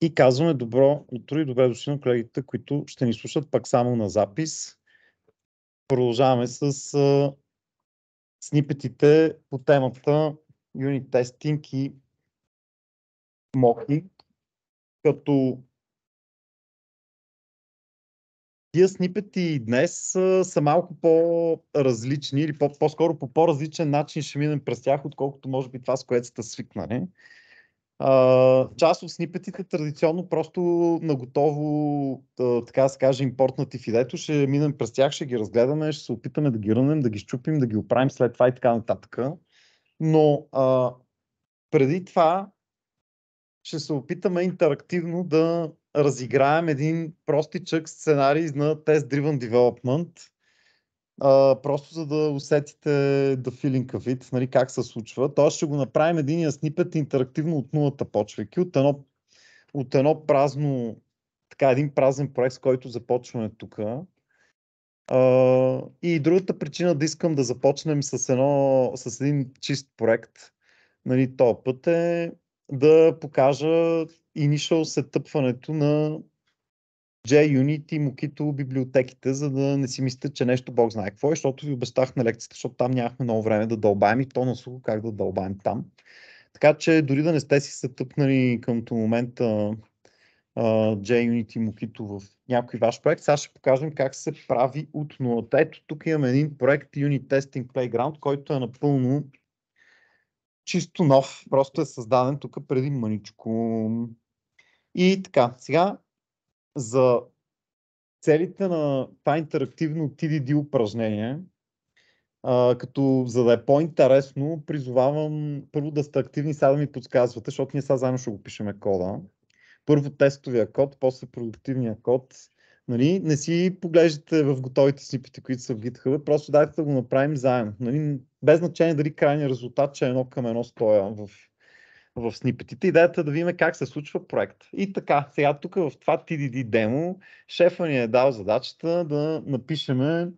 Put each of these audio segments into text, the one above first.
И казваме добро утро и добре дошли на колегите, които ще ни слушат пак само на запис. Продължаваме с снипетите по темата юнит тестинг и моки, като тия снипети днес са малко по-различни или по-скоро по по-различен начин ще минем през тях, отколкото може би това, с което сте свикнали. Част от снипетите традиционно просто наготово, така да се каже, импортнати в идето, ще минем през тях, ще ги разгледаме, ще се опитаме да ги рънем, да ги щупим, да ги оправим след това и така нататък. Но преди това ще се опитаме интерактивно да разиграем един простичък сценарий на Test-Driven Development, просто за да усетите the feeling of it, нали, как се случва. Тоест ще го направим единия снипет интерактивно от нулата, почвайки от едно празно, така един празен проект, с който започваме тук. И другата причина да искам да започнем с един чист проект, нали, този път е да покажа initial сетъпването на JUnit и Mockito библиотеките, за да не си мислите, че нещо Бог знае какво е, защото ви обещах на лекцията, защото там нямахме много време да дълбаем и то на сухо как да дълбаем там. Така че дори да не сте си се тъпнали към момента JUnit и Mockito в някой ваш проект, сега ще покажем как се прави от нулата. Ето тук имаме един проект Unit Testing Playground, който е напълно чисто нов, просто е създаден тук преди мъничко. И така, сега за целите на това интерактивно TDD упражнение, като за да е по-интересно, призовавам първо да сте активни, сега да ми подсказвате, защото ние сега заедно ще го пишеме кода. Първо тестовия код, после продуктивния код. Нали? Не си поглеждате в готовите снипети, които са в GitHub, просто дайте да го направим заедно. Нали? Без значение дали крайният резултат, че е едно към едно стоя в снипетите. Идеята е да видим как се случва проект. И така, сега тук в това TDD демо, шефа ни е дал задачата да напишеме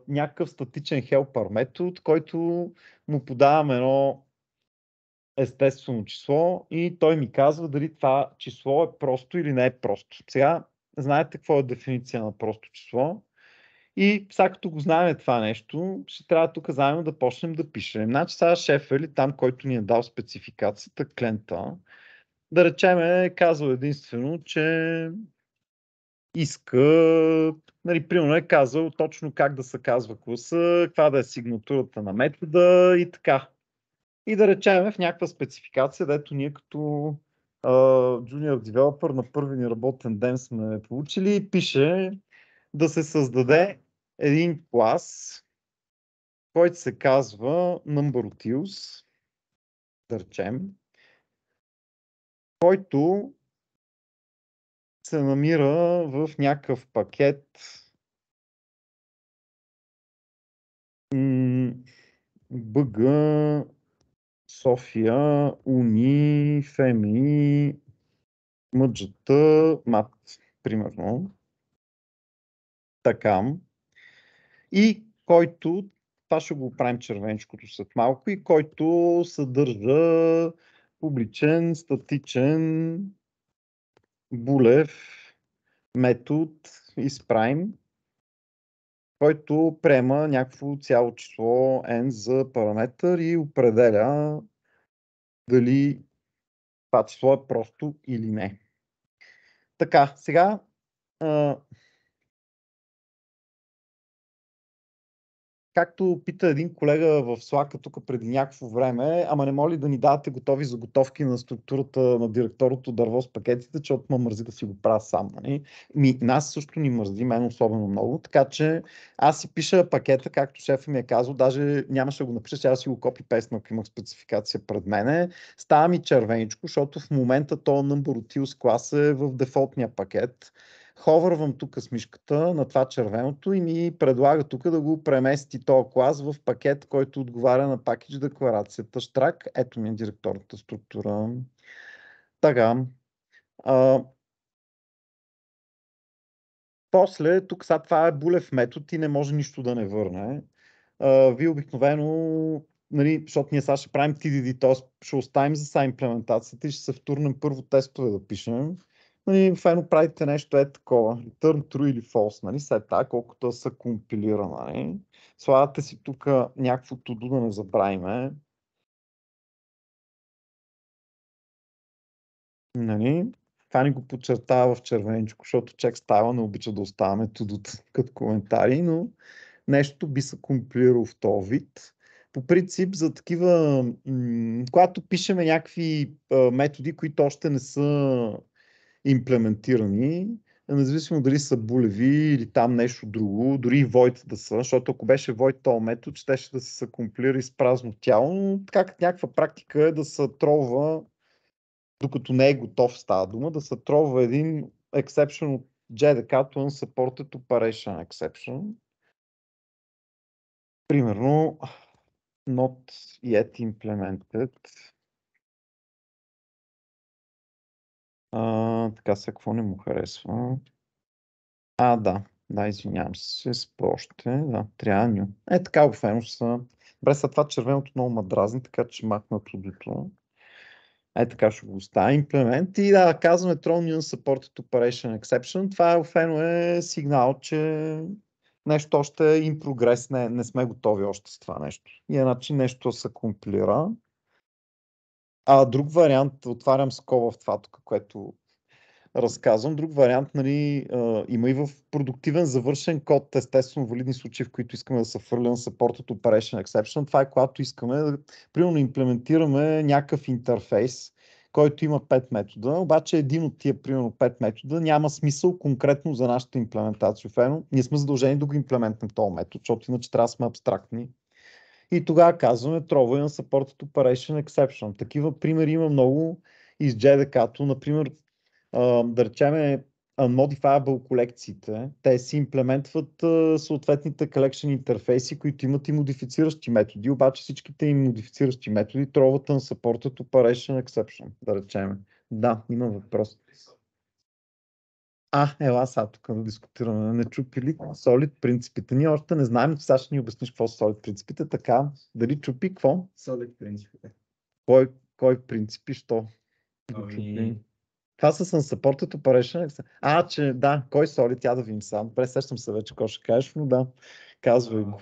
някакъв статичен helper метод, който му подаваме едно естествено число и той ми казва дали това число е просто или не е просто. Сега знаете какво е дефиниция на просто число и сега като го знаем това нещо, ще трябва тук заедно да почнем да пишем. Значи сега шеф или там, който ни е дал спецификацията, клиента, да речем е казал единствено, че иска, нали, примерно е казал точно как да се казва класа, каква да е сигнатурата на метода и така. И да речем в някаква спецификация, дето ние като junior developer на първи ни работен ден сме получили, пише да се създаде един клас, който се казва NumberUtils, да речем, който се намира в някакъв пакет BG, София, Уни, Феми, МГТ, МАТ, примерно. Така. И който, това ще го правим червенчкото след малко, и който съдържа публичен, статичен, булев метод isPrime, който приема някакво цяло число n за параметър и определя дали това число е просто или не. Така, сега както пита един колега в Slack тук преди някакво време, ама не моли да ни давате готови заготовки на структурата на директорното дърво с пакетите, защото ме мързи да си го правя сам. Нали? Нас също ни мързи, мен особено много, така че аз си пиша пакета, както шефът ми е казал, даже нямаше да го напиша, сега си го копи-пейстна, ако имах спецификация пред мене. Става ми червеничко, защото в момента то NumberUtils клас е в дефолтния пакет. Ховървам тук с мишката на това червеното и ми предлага тук да го премести този клас в пакет, който отговаря на пакетж декларацията. Штрак, ето ми е директорната структура. Така. После, тук сега това е булев метод и не може нищо да не върне. Вие обикновено нали, защото ние сега ще правим TDD, т.е. ще оставим за сега имплементацията и ще се втурнем първо тестове да пишем. Нали, файно правите нещо такова, return true или false, нали, след това, колкото да се компилира, нали. Слагате си тук някакво to-do да не забравиме. Нали? Това ни го подчертава в червеничко, защото чек става не обича да оставаме to-do като коментари, но нещо би се компилирало в този вид. По принцип, за такива, когато пишеме някакви методи, които още не са имплементирани, независимо дали са булеви или там нещо друго, дори и void да са, защото ако беше void този метод, щеше да се компилира из празно тяло, но така като някаква практика е да се тролва, докато не е готов става дума, да се тролва един exception от JDK-то Unsupported Operation Exception. Примерно, not yet implemented. Така сега какво не му харесва? Да, извинявам се, още, да, трябва ню. Така обикновено са. Добре, след това червеното много ма дразни, така че махна трудото. Така ще го оставя. Имплемент и да, казваме Tron Unsupported Operation Exception. Това обикновено е сигнал, че нещо още е in progress, не сме готови още с това нещо. И иначе нещо се компилира. Друг вариант, отварям скоба в това тук, което разказвам. Друг вариант, нали, има и в продуктивен завършен код, естествено валидни случаи, в които искаме да се фърлям Supported Operation Exception. Това е когато искаме да, примерно, имплементираме някакъв интерфейс, който има 5 метода, обаче един от тия, примерно 5 метода, няма смисъл конкретно за нашата имплементация. Ние сме задължени да го имплементнем този метод, защото иначе трябва да сме абстрактни. И тогава казваме Trovia на Supported Operation Exception. Такива примери има много из JDK-то, например, да речем unmodifiable колекциите, те си имплементват съответните collection интерфейси, които имат и модифициращи методи, обаче всичките им модифициращи методи троват на Supported Operation Exception, да речем. Да, има въпрос. Ела сега тук да дискутираме. Не чупи ли Solid принципите? Ние още не знаем, сега ще ни обясниш какво са Solid принципите, така, дали чупи какво? Solid принципите. Кой принципи, що? Това са Unsupported Operation. Че да, кой Solid, тя да видим сам. Добре, сещам се вече, какво ще кажеш, но да, казвай го.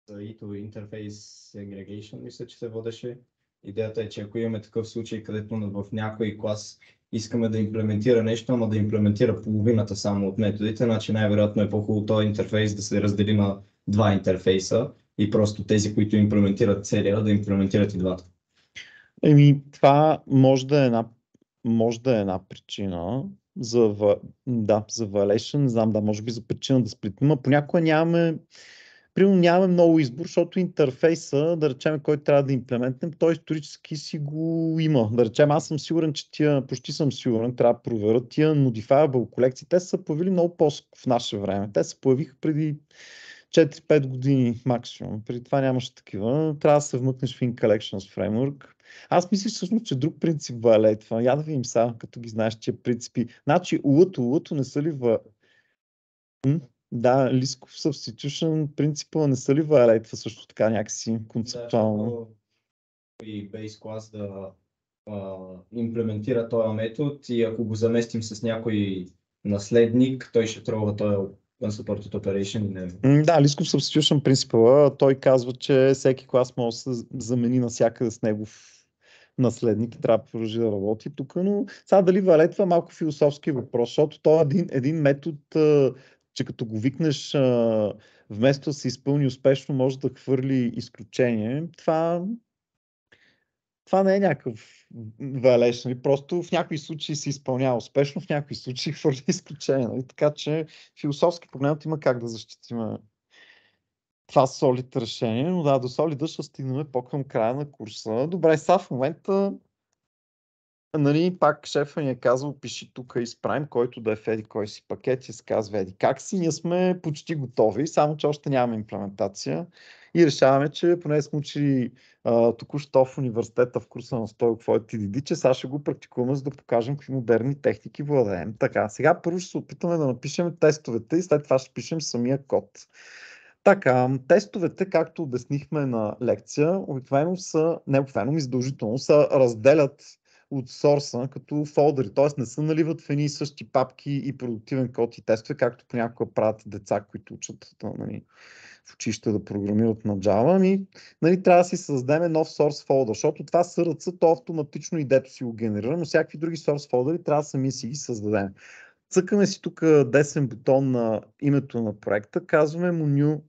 За ETO Interface Segregation, мисля, че се водеше. Идеята е, че ако имаме такъв случай, където в някой клас искаме да имплементира нещо, ама да имплементира половината само от методите, значи най-вероятно е по-хубаво този интерфейс да се раздели на два интерфейса и просто тези, които имплементират целия, да имплементират и двата. Това може да е една причина за violation, не знам, може би за причина да сплитим, но понякога нямаме много избор, защото интерфейса, да речем, който трябва да имплементнем, той исторически си го има. Да речем, аз съм сигурен, че почти съм сигурен, трябва да проверя, тия modifiable колекции, те са появили много в наше време. Те се появиха преди 4-5 години максимум. Преди това нямаше такива. Трябва да се вмъкнеш в InCollections Framework. Аз мисля всъщност, че друг принцип валейтва. Я да видим сега, като ги знаеш, че принципи. Значи, улато не са ли Да, List of Substitution принципа не са ли валейтва също така някакси концептуално? И base клас да имплементира този метод и ако го заместим с някой наследник, той ще трогва този Unsupported Operation. Да, List of Substitution принципа, той казва, че всеки клас може да се замени навсякъде с негов наследник и трябва да продължи да работи тук, но сега дали валетва малко философски въпрос, защото това е един метод, че като го викнеш, вместо да се изпълни успешно, може да хвърли изключение. Това не е някакъв валеж, нали? Просто в някои случаи се изпълнява успешно, в някои случаи хвърли изключение. Нали? Така че философски погледнато има как да защитим това Solid решение, но до Solid ще стигнем по-към края на курса. Добре, сега в момента нали, пак шефа ни е казал, пиши тук изправим, който да е в еди кой си пакет и се казва еди как си. Ние сме почти готови, само че още нямаме имплементация и решаваме, че поне сме учили току-що в университета в курса на Стойко какво е TDD, че сега ще го практикуваме, за да покажем какви модерни техники владеем. Така, сега първо ще се опитаме да напишем тестовете и след това ще пишем самия код. Така, тестовете, както обяснихме на лекция, обикновено са, не обикновено, задължително са разделят от сорса като фолдъри, т.е. не се наливат в едни и същи папки и продуктивен код и тестове, както понякога правят деца, които учат нали, в училище да програмират на Java. Нали, трябва да си създадем нов source folder, защото това SRC, то автоматично идето си го генерира, но всякакви други source фолдъри трябва сами си ги създадем. Цъкаме си тук десен бутон на името на проекта, казваме му new,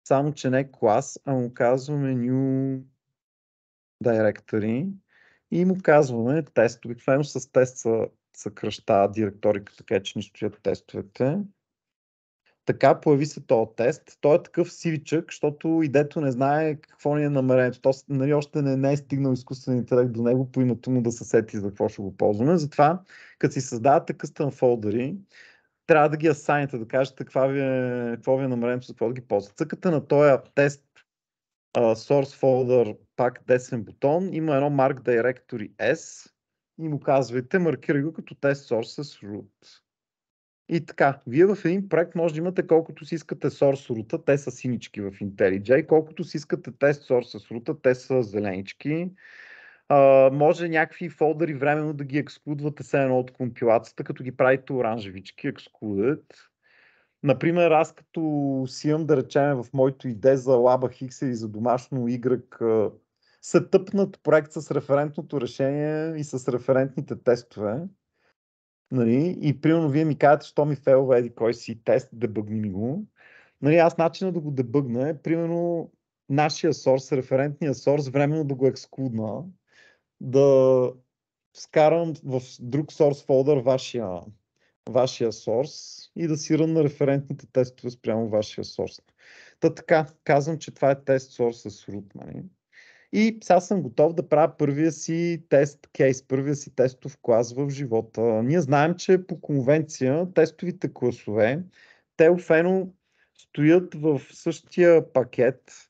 само че не клас, а му казваме new directory и му казваме тест. Обикновено с тест се съкръщава директориката, така че ни стоят тестовете. Така появи се този тест. Той е такъв сивичък, защото идето не знае какво ни е намерението. То нали, още не е стигнал изкуствен интелект до него по името му да се сети за какво ще го ползваме. Затова, като си създавате къстъм фолдъри, трябва да ги асайните, да кажете какво ви е намерението, за какво да ги ползвате. Цъкате на този тест source folder, пак десен бутон, има едно Mark Directory S и му казвайте, маркирай го като test source с root. И така, вие в един проект може да имате колкото си искате source root, те са синички в IntelliJ, колкото си искате test source с root, те са зеленички. Може някакви фолдъри временно да ги ексклудвате все едно от компилацията, като ги правите оранжевички, excluded. Например, аз като си имам да речем в моето идея за LabAX или за домашно Y, се тъпнат проект с референтното решение и с референтните тестове. Нали? И примерно вие ми казвате, що ми фейлва еди кой си тест, дебъгни ми го. Нали, аз начина да го дебъгна е, примерно, нашия сорс, референтния сорс, временно да го ексклудна, да вкарам в друг source фолдър вашия source и да си рънна референтните тестове спрямо вашия source. Та така, казвам, че това е тест source с root. Нали? И сега съм готов да правя първия си тест кейс, първия си тестов клас в живота. Ние знаем, че по конвенция тестовите класове, те офено стоят в същия пакет,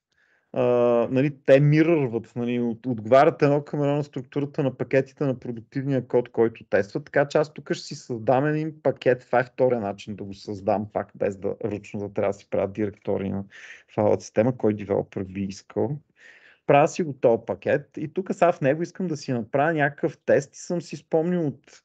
нали, те мирърват, нали, отговарят едно към едно на структурата на пакетите на продуктивния код, който тества. Така че аз тук ще си създам един пакет. Това е втория начин да го създам, пак без да ръчно да трябва да си правя директори на файловата система, кой девелопер би искал. Правя си го този пакет и тук сега в него искам да си направя някакъв тест и съм си спомнил от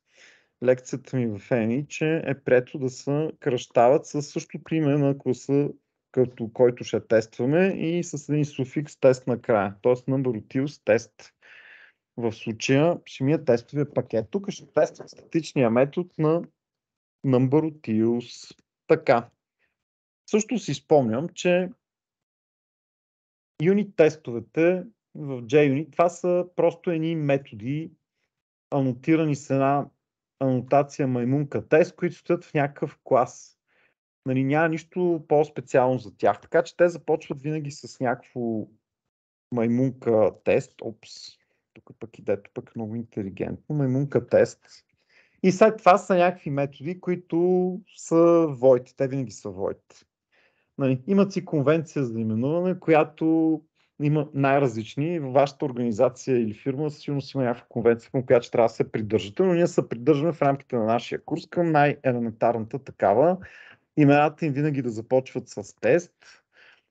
лекцията ми в ENI, че е прието да се кръщават със същото име на класа, като който ще тестваме и с един суфикс тест накрая, т.е. number utils тест. В случая ще ми е тестовия пакет. Тук ще тествам статичния метод на number utils. Така. Също си спомням, че юнит тестовете в JUnit, това са просто едни методи, анотирани с една анотация маймунка тест, които стоят в някакъв клас. Нали, няма нищо по-специално за тях. Така че те започват винаги с някакво маймунка тест. Опс, тук пък идето пък много интелигентно. Маймунка тест. И след това са някакви методи, които са void. Те винаги са void. Нали, имат си конвенция за именуване, която има най-различни. В вашата организация или фирма сигурно си има някаква конвенция, към която трябва да се придържате, но ние се придържаме в рамките на нашия курс към най-елементарната такава. Имената им винаги да започват с тест,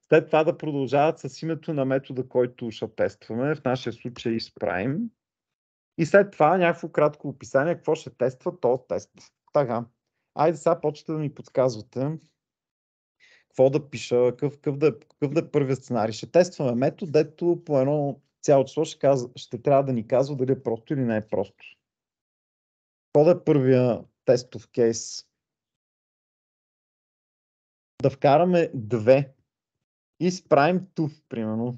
след това да продължават с името на метода, който ще тестваме, в нашия случай isPrime. И след това някакво кратко описание, какво ще тества този тест. Така, айде сега почвате да ми подсказвате какво да пиша, какъв да е първият сценарий. Ще тестваме метод, дето по едно цяло число ще трябва да ни казва дали е просто или не е просто. Какво да е първия тестов кейс? Да вкараме 2 и справим ту, примерно.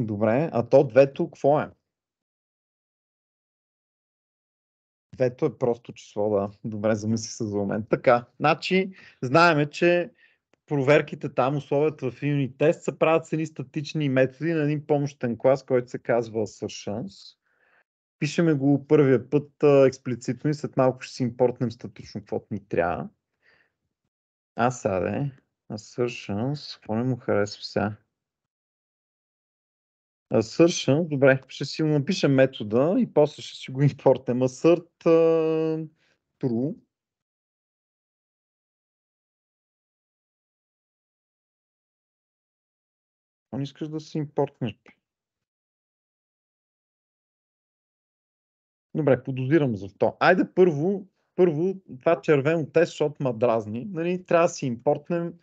Добре, а то двето какво е? Двето е просто число, да. Добре, замисли се за момент. Така, значи, знаеме, че проверките там, условията в юнит тест се правят с едни статични методи на един помощен клас, който се казва assertions. Пишеме го първия път експлицитно и след малко ще си импортнем статично каквото ни трябва. Assertions, какво не му харесва сега? Assertion, добре, ще си напишем метода и после ще си го импортнем. Assert true. Не искаш да се импортнеш. Добре, подозирам защо. Айде първо това червено тест, защото ма дразни. Нали, трябва да си импортнем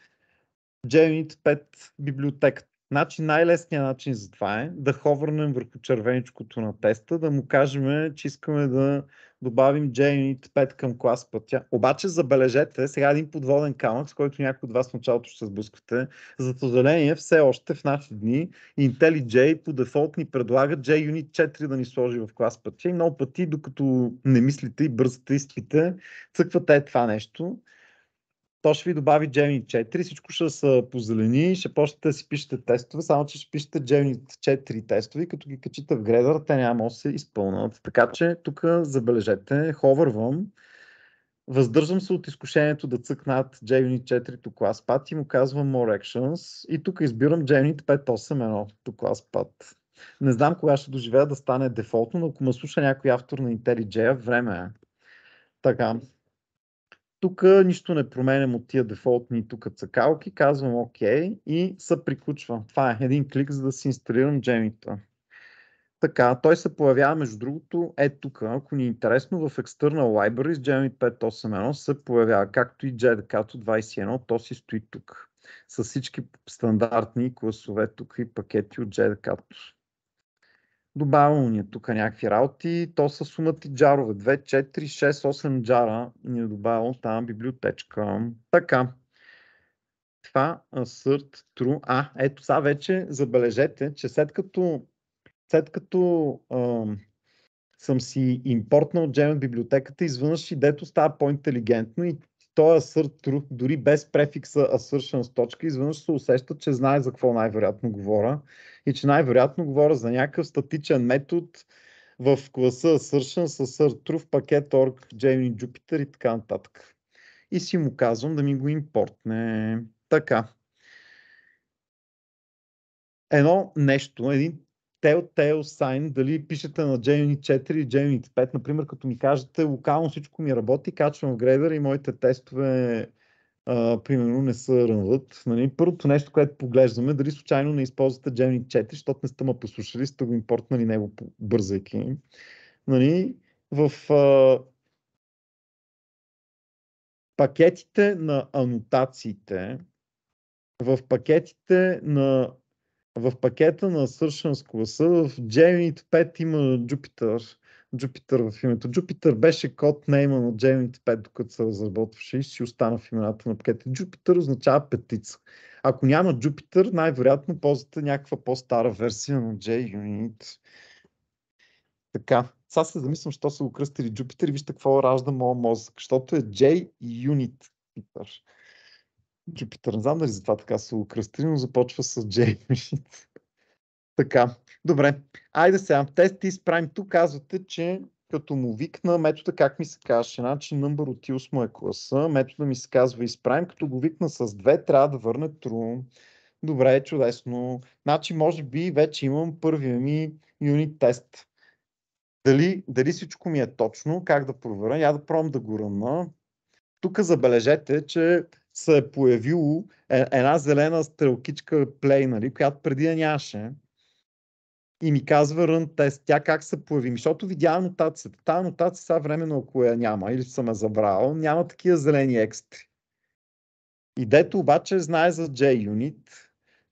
JUnit 5 библиотеката. Значи най-лесният начин за това е да ховърнем върху червеничкото на теста, да му кажем, че искаме да добавим JUnit 5 към клас пътя. Обаче забележете, сега един подводен камък, с който някой от вас в началото ще се сблъскате. За съжаление, все още в наши дни IntelliJ по дефолт ни предлага JUnit 4 да ни сложи в клас пътя и много пъти, докато не мислите и бързате изпите, цъквате това нещо. То ще ви добави Gemini 4, всичко ще се позелени, ще почнете да си пишете тестове, само че ще пишете Gemini 4 тестове и като ги качите в гредър, те няма да се изпълнят. Така че тук забележете, ховървам, въздържам се от изкушението да цъкна над Gemini 4 to ClassPath и му казвам More Actions и тук избирам Gemini 5.8.1 to ClassPath. Не знам кога ще доживея да стане дефолтно, но ако ме слуша някой автор на IntelliJ, време е. Така. Тук нищо не променям от тия дефолтни тук цъкалки, казвам OK и се приключва. Това е един клик, за да си инсталирам Gemini-та. Така, той се появява между другото тук, ако ни е интересно, в External Libraries Gemini 5.8.1 се появява, както и JDK 21, то си стои тук. С всички стандартни класове тук и пакети от JDK. Добавено ни е тук някакви работи, то са сумати джарове. 2, 4, 6, 8 джара ни е добавило там библиотечка. Така. Това assert true. Ето сега вече забележете, че след като съм си импортнал Gem библиотеката, изведнъж идето става по-интелигентно и то е assert true, дори без префикса assertion с точка, изведнъж се усеща, че знае за какво най-вероятно говоря и че най-вероятно говоря за някакъв статичен метод в класа assertion с assert true в пакет org, Gemini Jupyter и така нататък. И си му казвам да ми го импортне. Така. Едно нещо, един telltale sign, дали пишете на Gemini 4 или Gemini 5, например, като ми кажете, локално всичко ми работи, качвам в грейдър и моите тестове примерно не са рънват. Нали? Първото нещо, което поглеждаме, дали случайно не използвате Gemini 4, защото не сте ме послушали, сте го импортнали него бързайки. Нали? В пакетите на анотациите, в пакета на Assertions класа в Gemini 5 има Jupyter в името. Jupyter беше код нейма на Gemini 5, докато се разработваше и си остана в имената на пакета. Jupyter означава петица. Ако няма Jupyter, най-вероятно ползвате някаква по-стара версия на JUnit. Така, сега се замислям, що са го кръстили Jupyter и вижте какво ражда моят мозък, защото е JUnit. Jupyter, не знам дали за това така са го кръстили, но започва с JUnit. Така, добре. Айде сега, тест is prime. Тук казвате, че като му викна метода, как ми се казваше, значи number от use му е класа, метода ми се казва is prime, като го викна с 2, трябва да върне true. Добре, чудесно. Значи, може би вече имам първия ми юнит тест. Дали всичко ми е точно, как да проверя? Я да пробвам да го ръмна. Тук забележете, че се е появило една зелена стрелкичка play, нали, която преди я нямаше. И ми казва run тест. Тя как се появи? Защото видя анотацията. Та анотация сега временно, ако я няма или съм я забрал, няма такива зелени екстри. И дето обаче знае за JUnit,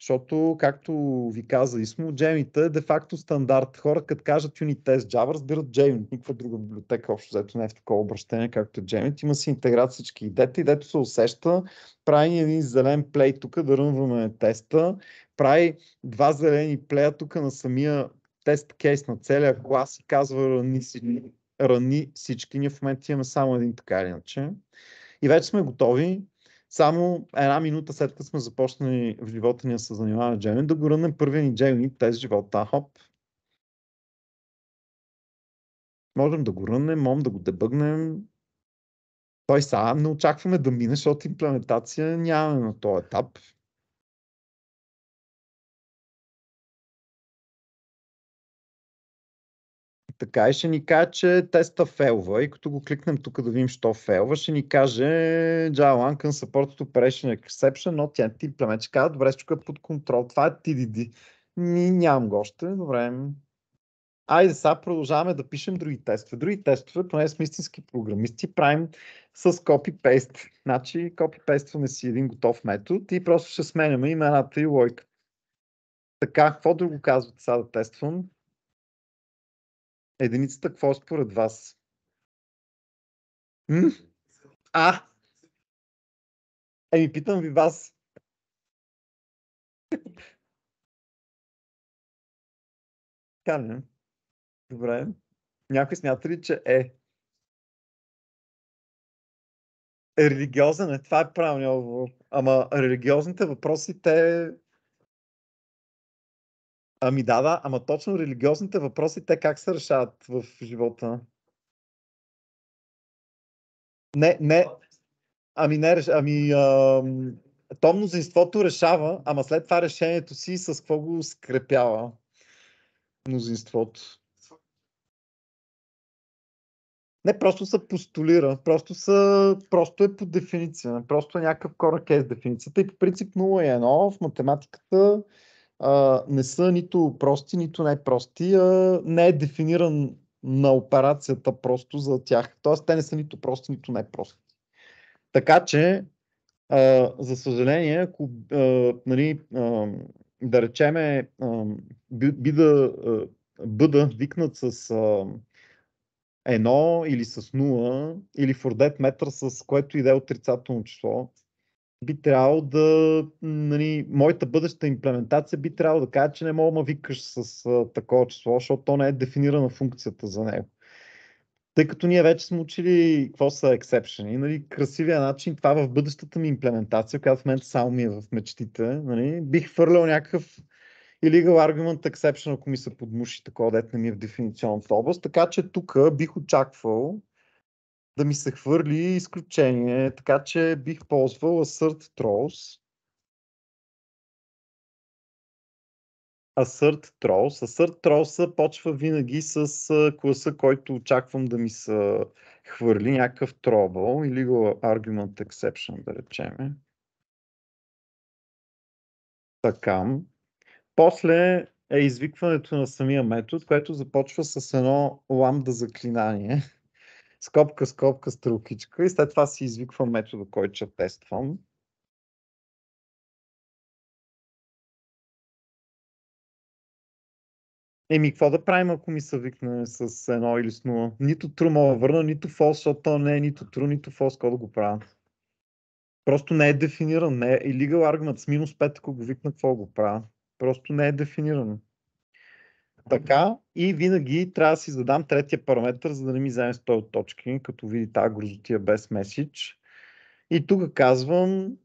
защото, както ви каза Исмо, Gemini е де-факто стандарт. Хора, като кажат Unit Test Java, разбират JUnit. Никаква друга библиотека общо взето не е в такова обращение, както е Gemini. Има си интеграция всички идеи, дето се усеща, прави един зелен плей тук да рънваме теста, прави два зелени плея тук на самия тест кейс на целия клас и казва рани всички. Ние в момента имаме само един така или иначе. И вече сме готови. Само една минута след като сме започнали в живота ни да се занимаваме с Gemini, да го рънем първия ни JUnit тест живота. Хоп. Можем да го рънем, можем да го дебъгнем. Той сега не очакваме да мине, защото имплементация нямаме на този етап. Така и ще ни каже, че теста фейлва и като го кликнем тук да видим, що фейлва, ще ни каже Java can support operation exception, not yet implement. Ще казва, добре, всичко е под контрол. Това е TDD. Нямам го още. Добре. Айде сега продължаваме да пишем други тестове. Други тестове, поне сме истински програмисти, правим с copy-paste. Значи copy-пействаме си един готов метод и просто ще сменяме имената и лойка. Така, какво друго казвате сега да тествам? Единицата, какво според вас? Питам ви вас. Така не? Добре. Някой смята ли, че религиозен е? Това е правилният отговор. Ама религиозните въпроси, те... да, ама точно религиозните въпроси, те как се решават в живота? Не, то мнозинството решава, ама след това решението си с какво го скрепява мнозинството. Не, просто се постулира, просто е по дефиниция, просто е някакъв corner case дефиницията и по принцип 0 и 1 в математиката не са нито прости, нито най-прости, не е дефиниран на операцията просто за тях, т.е. те не са нито прости, нито най-прости. Така че, за съжаление, ако нали, да речеме бъда викнат с 1 или с 0 или for that matter с което и да е отрицателно число, би трябвало да, нали, моята бъдеща имплементация би трябвало да кажа, че не мога да викаш с такова число, защото то не е дефинирана функцията за него. Тъй като ние вече сме учили какво са exception, нали, красивия начин, това в бъдещата ми имплементация, която в момента само ми е в мечтите, нали, бих хвърлял някакъв illegal argument exception, ако ми се подмуши такова, дет не ми е в дефиниционната област. Така че тук бих очаквал да ми се хвърли изключение, така че бих ползвал assert throws. Assert throws почва винаги с класа, който очаквам да ми се хвърли, някакъв trouble или argument exception, да речеме. Така. После е извикването на самия метод, което започва с едно ламда заклинание. Скобка, стрелкичка и след това си извиквам метода, който ще тествам. Какво да правим, ако ми се викне с 1 или с 0? Нито true мога да върна, нито false, защото то не е нито true, нито false, какво да го правя? Просто не е дефиниран, не е illegal argument с минус 5, ако го викна, какво го правя? Просто не е дефиниран. Така, и винаги трябва да си задам третия параметр, за да не ми вземе 100 от точки, като види тази грозотия без меседж. И тук казвам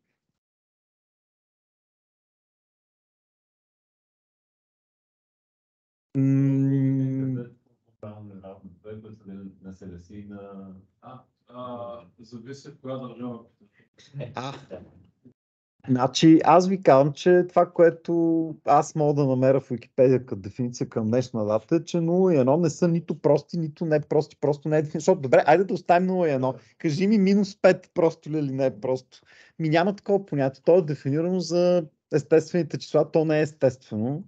зависи в коя държава. Значи, аз ви казвам, че това, което аз мога да намеря в Википедия като дефиниция към днешна дата е, че 0 и 1 не са нито прости, нито не прости, просто не е дефиниция. Защото, добре, айде да оставим 0 и 1. Кажи ми минус 5 просто ли или не е просто. Няма такова понятие. То е дефинирано за естествените числа, то не е естествено.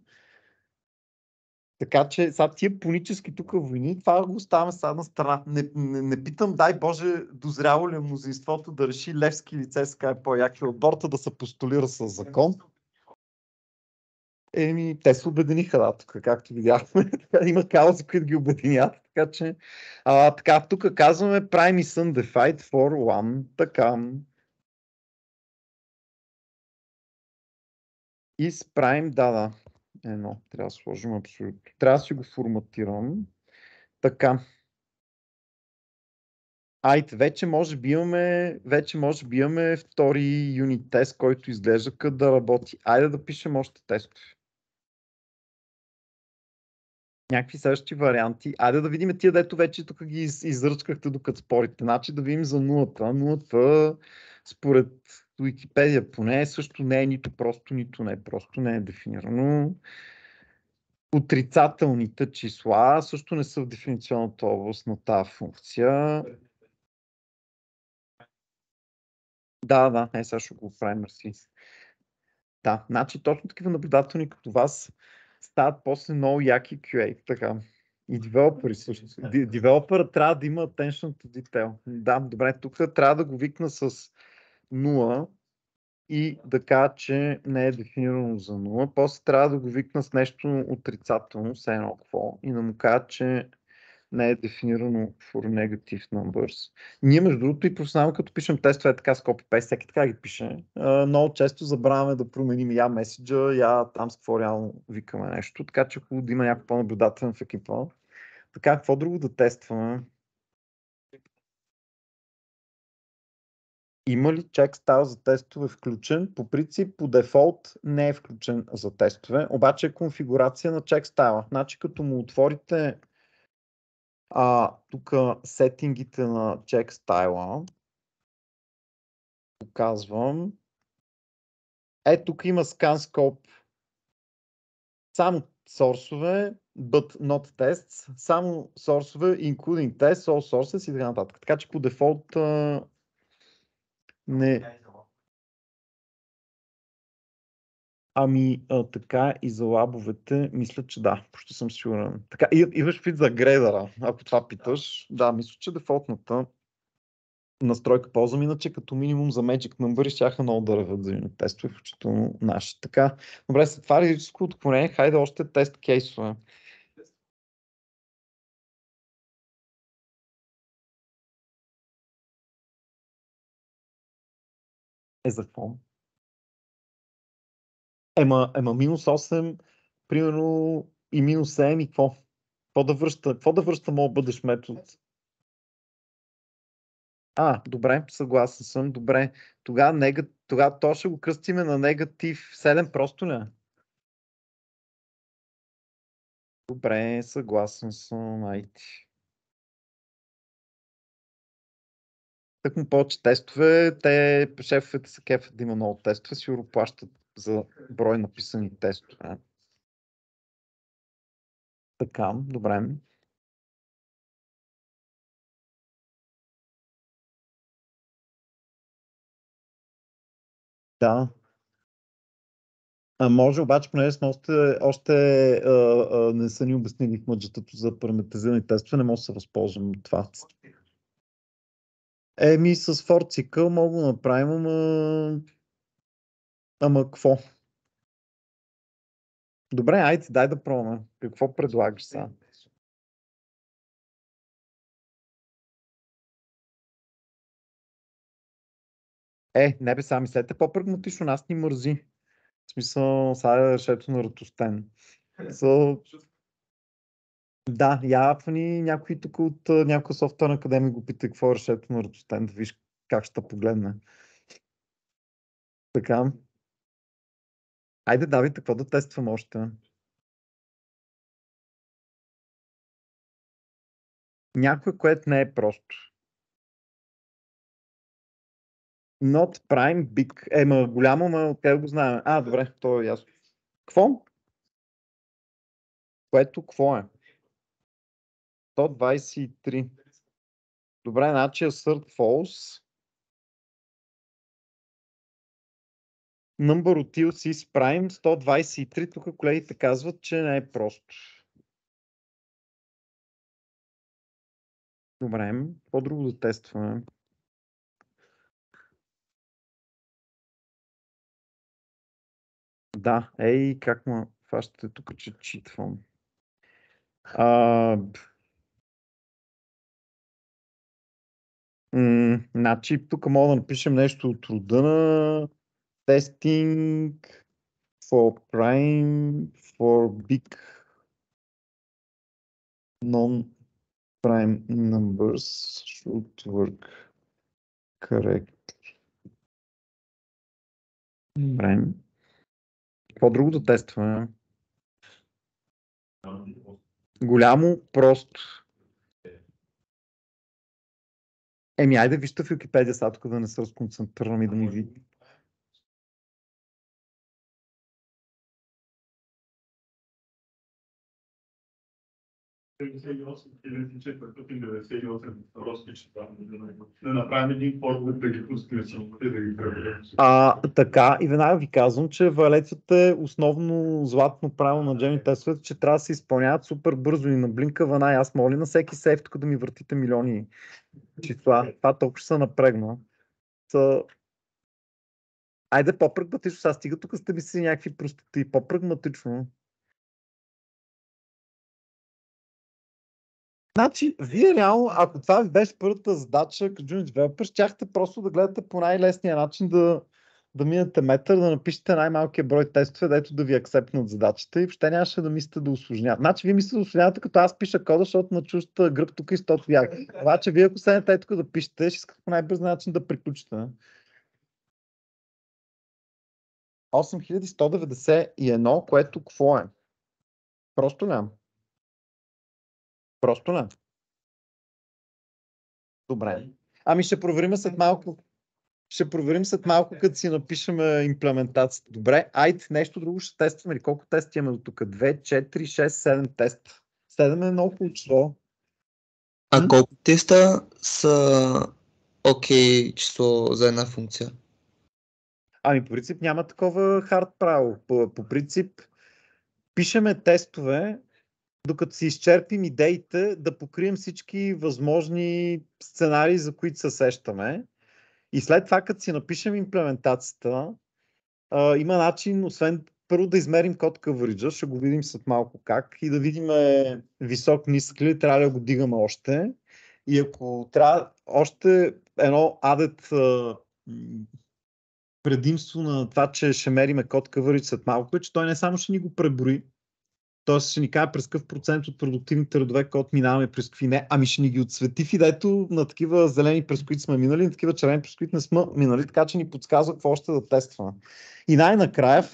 Така че сега тия понически тук войни, това го оставяме сега на страна. Не питам, дай Боже, дозряло ли е мнозинството да реши Левски лице с кай по-яки от борта да се постулира с закон. Те се обединиха, да, тук, както видяхме. Има каузи, които ги обединят. Така че, тук казваме prime is undefined for one. Така. Is prime, да. Едно, трябва да сложим абсолютно. Трябва да си го форматирам. Така. Вече може би имаме втори юнит тест, който изглежда като да работи. Айде да пишем още тестове. Някакви следващи варианти. Айде да видим тия, дето вече тук ги изръчкахте докато спорите. Значи да видим за нулата. Нулата според Википедия поне също не е нито просто, нито не е просто, не е дефинирано. Отрицателните числа също не са в дефиниционната област на тази функция. Да, сега ще го правим, мерси. Да, значи точно такива наблюдателни като вас стават после много яки QA. Така. И девелопери също. Девелопера трябва да има attention to detail. Да, добре, тук трябва да го викна с 0 и да кажа, че не е дефинирано за 0. После трябва да го викна с нещо отрицателно, все едно какво, и да му кажа, че не е дефинирано for negative numbers. Ние, между другото, и професионално, като пишем тестове така с copy-paste, всеки така ги пише, много често забравяме да променим я меседжа, я там с какво реално викаме нещо, така че хубаво да има някой по-наблюдателен в екипа. Така, какво друго да тестваме? Има ли check style за тестове включен? По принцип, по дефолт не е включен за тестове, обаче е конфигурация на check style. Значи, като му отворите тук сетингите на check style, показвам. Тук има scan scope. Само сорсове, but not tests. Само сорсове, including tests, all sources и така нататък. Така че по дефолт не... Така и за лабовете, мисля, че да, почти съм сигурен. Така, имаш вид за грейдера, ако това питаш. Да, мисля, че дефолтната настройка ползвам, иначе като минимум за Magic Number щяха много да реват за юнит тестове, включително наши. Така, добре, след това лирическо отклонение, хайде още тест кейсове. За какво? Минус 8, примерно и минус 7 и какво? Какво да връща моят бъдещ метод? Добре, съгласен съм. Добре. Тогава то ще го кръстиме на негатив 7 просто ли? Добре, съгласен съм. Тъкмо повече тестове, шефовете са кефят да има много тестове, сигурно плащат за брой написани тестове. Така, добре. Да. Може, обаче, понеже сме още не са ни обяснили в мъджетата за параметризирани тестове, не може да се възползвам от това. С ForCycle мога да направим, ама какво? Добре, дай да пробваме. Какво предлагаш сега? Не бе, сега мислете по-прагматично, нас ни мързи. В смисъл, сега е решето на Ратостен. Да, явни някой тук от някоя софтуерна академия го пита какво е решето на Ратостен, да виж как ще погледне. Така. Айде, давайте, какво да тествам още? Някой, което не е просто. Not prime big. Голямо, откъде го знаем? Добре, то е ясно. Какво? Какво е? 123. Добре, значи assert false. Number of tilts is prime 123. Тук колегите казват, че не е просто. Добре, какво друго да тестваме? Да, как ма фащате тук, че читвам. Значи, тук мога да напишем нещо от рода на testing for prime for big non-prime numbers should work correct. Добре. Какво друго да тестваме? Голямо, просто. Айде вижте в Википедия сега тук да не се разконцентрирам и да ми види. 98,498 ростичи там до него. Да направим един подвод да ги пускаме самите да ги преведем. Така, и веднага ви казвам, че валецът е основно златно правило на джемни тестовете, че трябва да се изпълняват супер бързо и на блинка вана. Аз моля на всеки сейф тук да ми въртите милиони числа. Това толкова ще се напрегна. Айде по-прагматично, сега стига тук сте ми си някакви простоти. По-прагматично. Значи, вие реално, ако това ви беше първата задача като Junior Developer, щяхте просто да гледате по най-лесния начин да минете метър, да напишете най-малкия брой тестове, дето да ви акцептнат задачата и въобще нямаше да мислите да усложнявате. Значи, вие мислите да усложнявате, като аз пиша кода, защото на чуждата гръб тук и 100 бях. Обаче, вие ако седнете тук да пишете, ще искате по най-бърз начин да приключите. 8191, което какво е? Просто нямам. Просто не. Добре. Ами ще проверим след малко. Ще проверим след малко, като си напишем имплементацията. Добре, айде, нещо друго ще тестваме. Колко теста имаме до тук? 2, 4, 6, 7 теста. 7 е много хубаво число. А колко теста са окей число за една функция? Ами по принцип няма такова хард правило. По принцип пишеме тестове, докато си изчерпим идеите, да покрием всички възможни сценарии, за които се сещаме. И след това, като си напишем имплементацията, има начин, освен първо да измерим код coverage, ще го видим след малко как, и да видим висок, нисък ли, трябва да го дигаме още. И ако трябва още едно предимство на това, че ще мериме код coverage след малко, е, че той не само ще ни го преброи, т.е. ще ни каже през какъв процент от продуктивните редове код минаваме, през какви не, ами ще ни ги отсвети в идето на такива зелени, през които сме минали, на такива червени, през които не сме минали, така че ни подсказва какво още да тестваме. И най-накрая в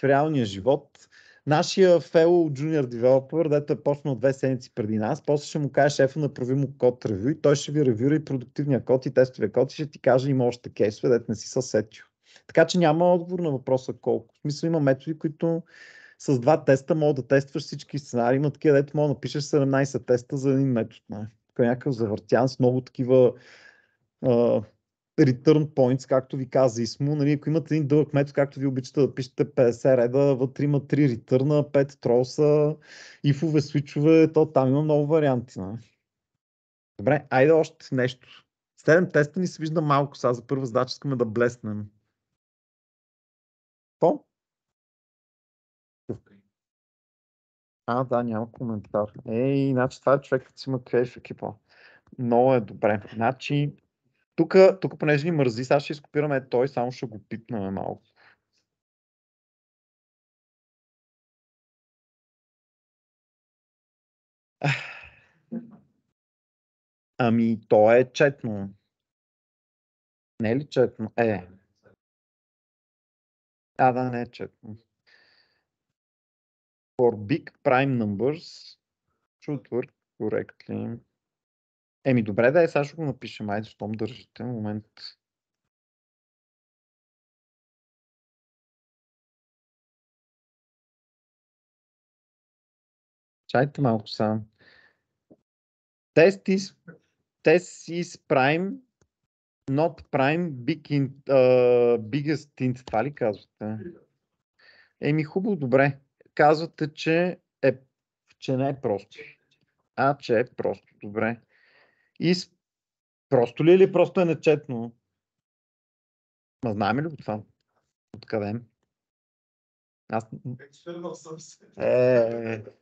реалния живот, нашия fellow junior developer, дето е почнал 2 седмици преди нас, после ще му каже шефа, направи му код ревю и той ще ви ревюра и продуктивния код и тестовия код и ще ти каже има още кейсове, дето не си съсетил. Така че няма отговор на въпроса колко. В смисъл има методи, които с 2 теста мога да тестваш всички сценарии. Има такива, дето мога да напишеш 17 теста за един метод. Тук е някакъв завъртян с много такива return points, както ви каза Исмо. Нали, ако имате един дълъг метод, както ви обичате да пишете 50 реда, вътре има 3 ретърна, 5 троса, ифове, свичове, то там има много варианти. Добре, айде още нещо. 7 теста ни се вижда малко, сега за първа задача искаме да блеснем. Какво? Да, няма коментар. Значи това е човек, като си има кеф в екипа. Много е добре. Значи, тук понеже ни мързи, сега ще изкопираме той, само ще го пипнем малко. Ами, то е четно. Не е ли четно? Да, не е четно. For big prime numbers should work correctly. Добре, да сега ще го напишем. Айде, щом държите. Момент. Чайте малко сега. Test is prime, not prime, biggest int. Това ли казвате? Хубаво, добре. Казвате, че не е просто. Че е просто. Добре. Просто ли или просто е нечетно? Знаем ли го това? Откъде? Аз...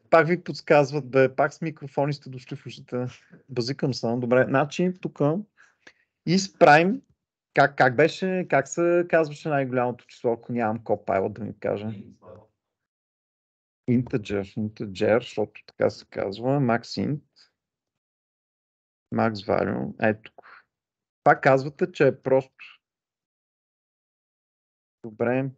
Пак ви подсказват, пак с микрофони сте дошли в ушите. Базикам съм. Добре, значи тук изправим как беше, как се казваше най-голямото число, ако нямам Copilot да ми каже. Integer, защото така се казва, maxint, max value, ето. Пак казвате, че е просто. Добре.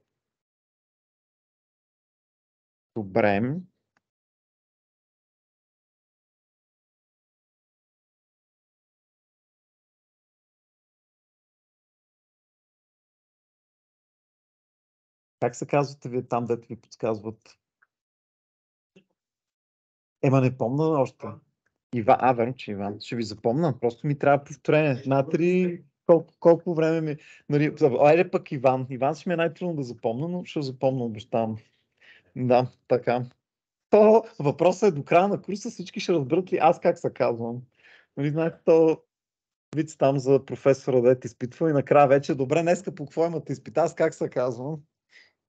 Как се казвате вие там, дето ви подсказват? Ема не помня още. Верно, че Иван. Ще ви запомня. Просто ми трябва повторение. Матери, колко време ми... Нали, айде пък Иван. Иван ще ми е най-трудно да запомня, но ще запомня, обещавам. Да, така. То въпросът е до края на курса всички ще разберат ли аз как се казвам. Нали, знаете, то виц там за професора, да те изпитва и накрая вече, добре, днеска по какво имате изпита, аз как се казвам.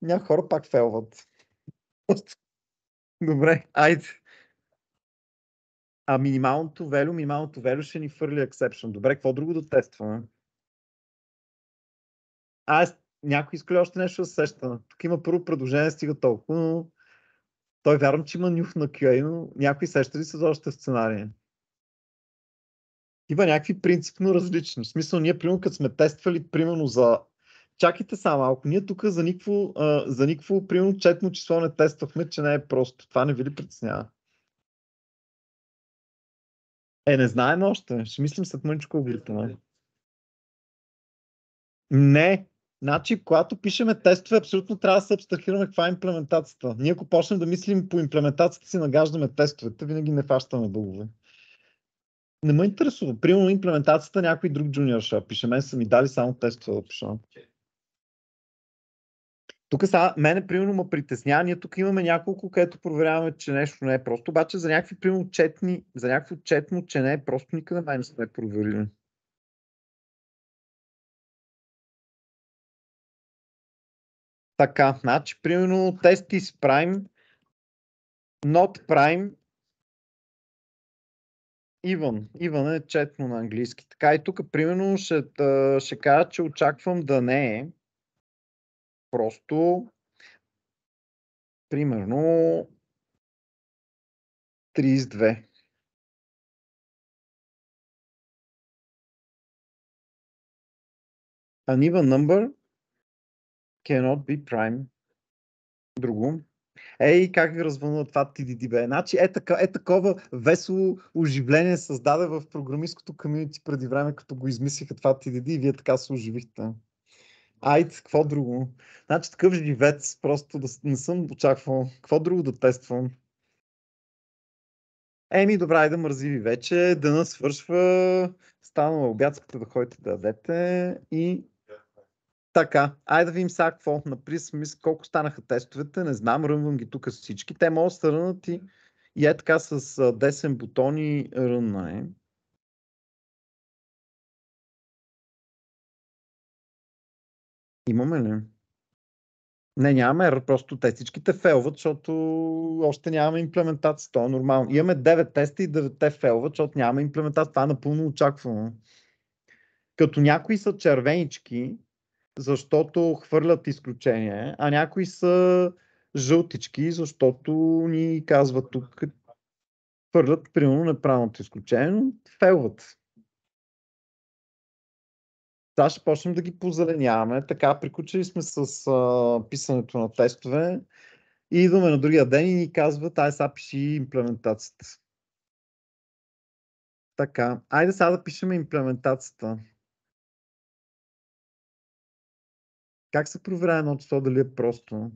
Някои хора пак фелват. Добре, айде. А минималното велю ще ни хвърли exception. Добре, какво друго да тестваме? Някой иска ли още нещо да се сеща? Тук има първо предложение, стига толкова, но той вярвам, че има нюх на QA, но някой сеща ли се за още сценарии? Има някакви принципно различни. В смисъл, ние, примерно, като сме тествали, примерно, за... Чакайте само малко. Ние тук за никакво, примерно, четно число не тествахме, че не е просто. Това не ви ли притеснява? Не знаем още. Ще мислим след мъничко алгоритъма. Не. Значи, когато пишеме тестове, абсолютно трябва да се абстрахираме каква е имплементацията. Ние ако почнем да мислим по имплементацията си, нагаждаме тестовете, винаги не фащаме бъгове. Не ме интересува. Примерно имплементацията някой друг джуниор ще пише. Мен са ми дали само тестове да пиша. Тук сега, мене примерно ме притеснява, ние тук имаме няколко, където проверяваме, че нещо не е просто, обаче за някакви примерно за някакво четно, че не е просто, никъде май не сме проверили. Така, значи, примерно тест is prime, not prime, even е четно на английски. Така и тук примерно ще кажа, че очаквам да не е просто примерно 32. An even number cannot be prime. Друго. Как ви развълнува това TDD, бе? Значи такова весело оживление създаде в програмисткото комьюнити преди време, като го измислиха това TDD и вие така се оживихте. Какво друго? Значи такъв живец, просто не съм очаквал. Какво друго да тествам? Добре, да мързи ви вече, дъна свършва, станало обяд, искате да ходите да ядете и така. Да видим сега какво. Колко станаха тестовете, не знам, рънвам ги тук всички. Те могат да се рънат и така с десен бутон и рънна. Имаме ли? Не, нямаме, просто те всичките фейлват, защото още нямаме имплементация. Това е нормално. Имаме 9 теста и 9 фейлват, защото нямаме имплементация. Това е напълно очаквано. Като някои са червенички, защото хвърлят изключение, а някои са жълтички, защото ни казват тук, хвърлят примерно неправилното изключение, но фейлват. Сега ще почнем да ги позеленяваме. Така, приключили сме с писането на тестове и идваме на другия ден и ни казват, сега пиши имплементацията. Така, айде сега да пишем имплементацията. Как се проверява едно число, дали е просто?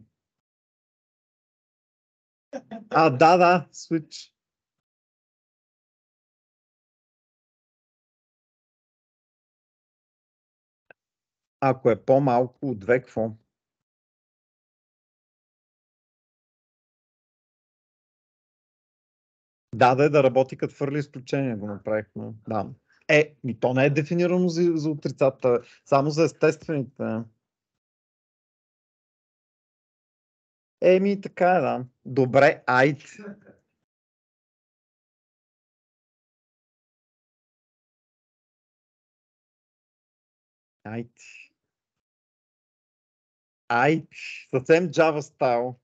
Да, switch. Ако е по-малко от 2, какво? Да работи като хвърли изключение, го направихме. Да. То не е дефинирано за отрицата, само за естествените. Така е, да. Добре, айде. Съвсем Java стайл.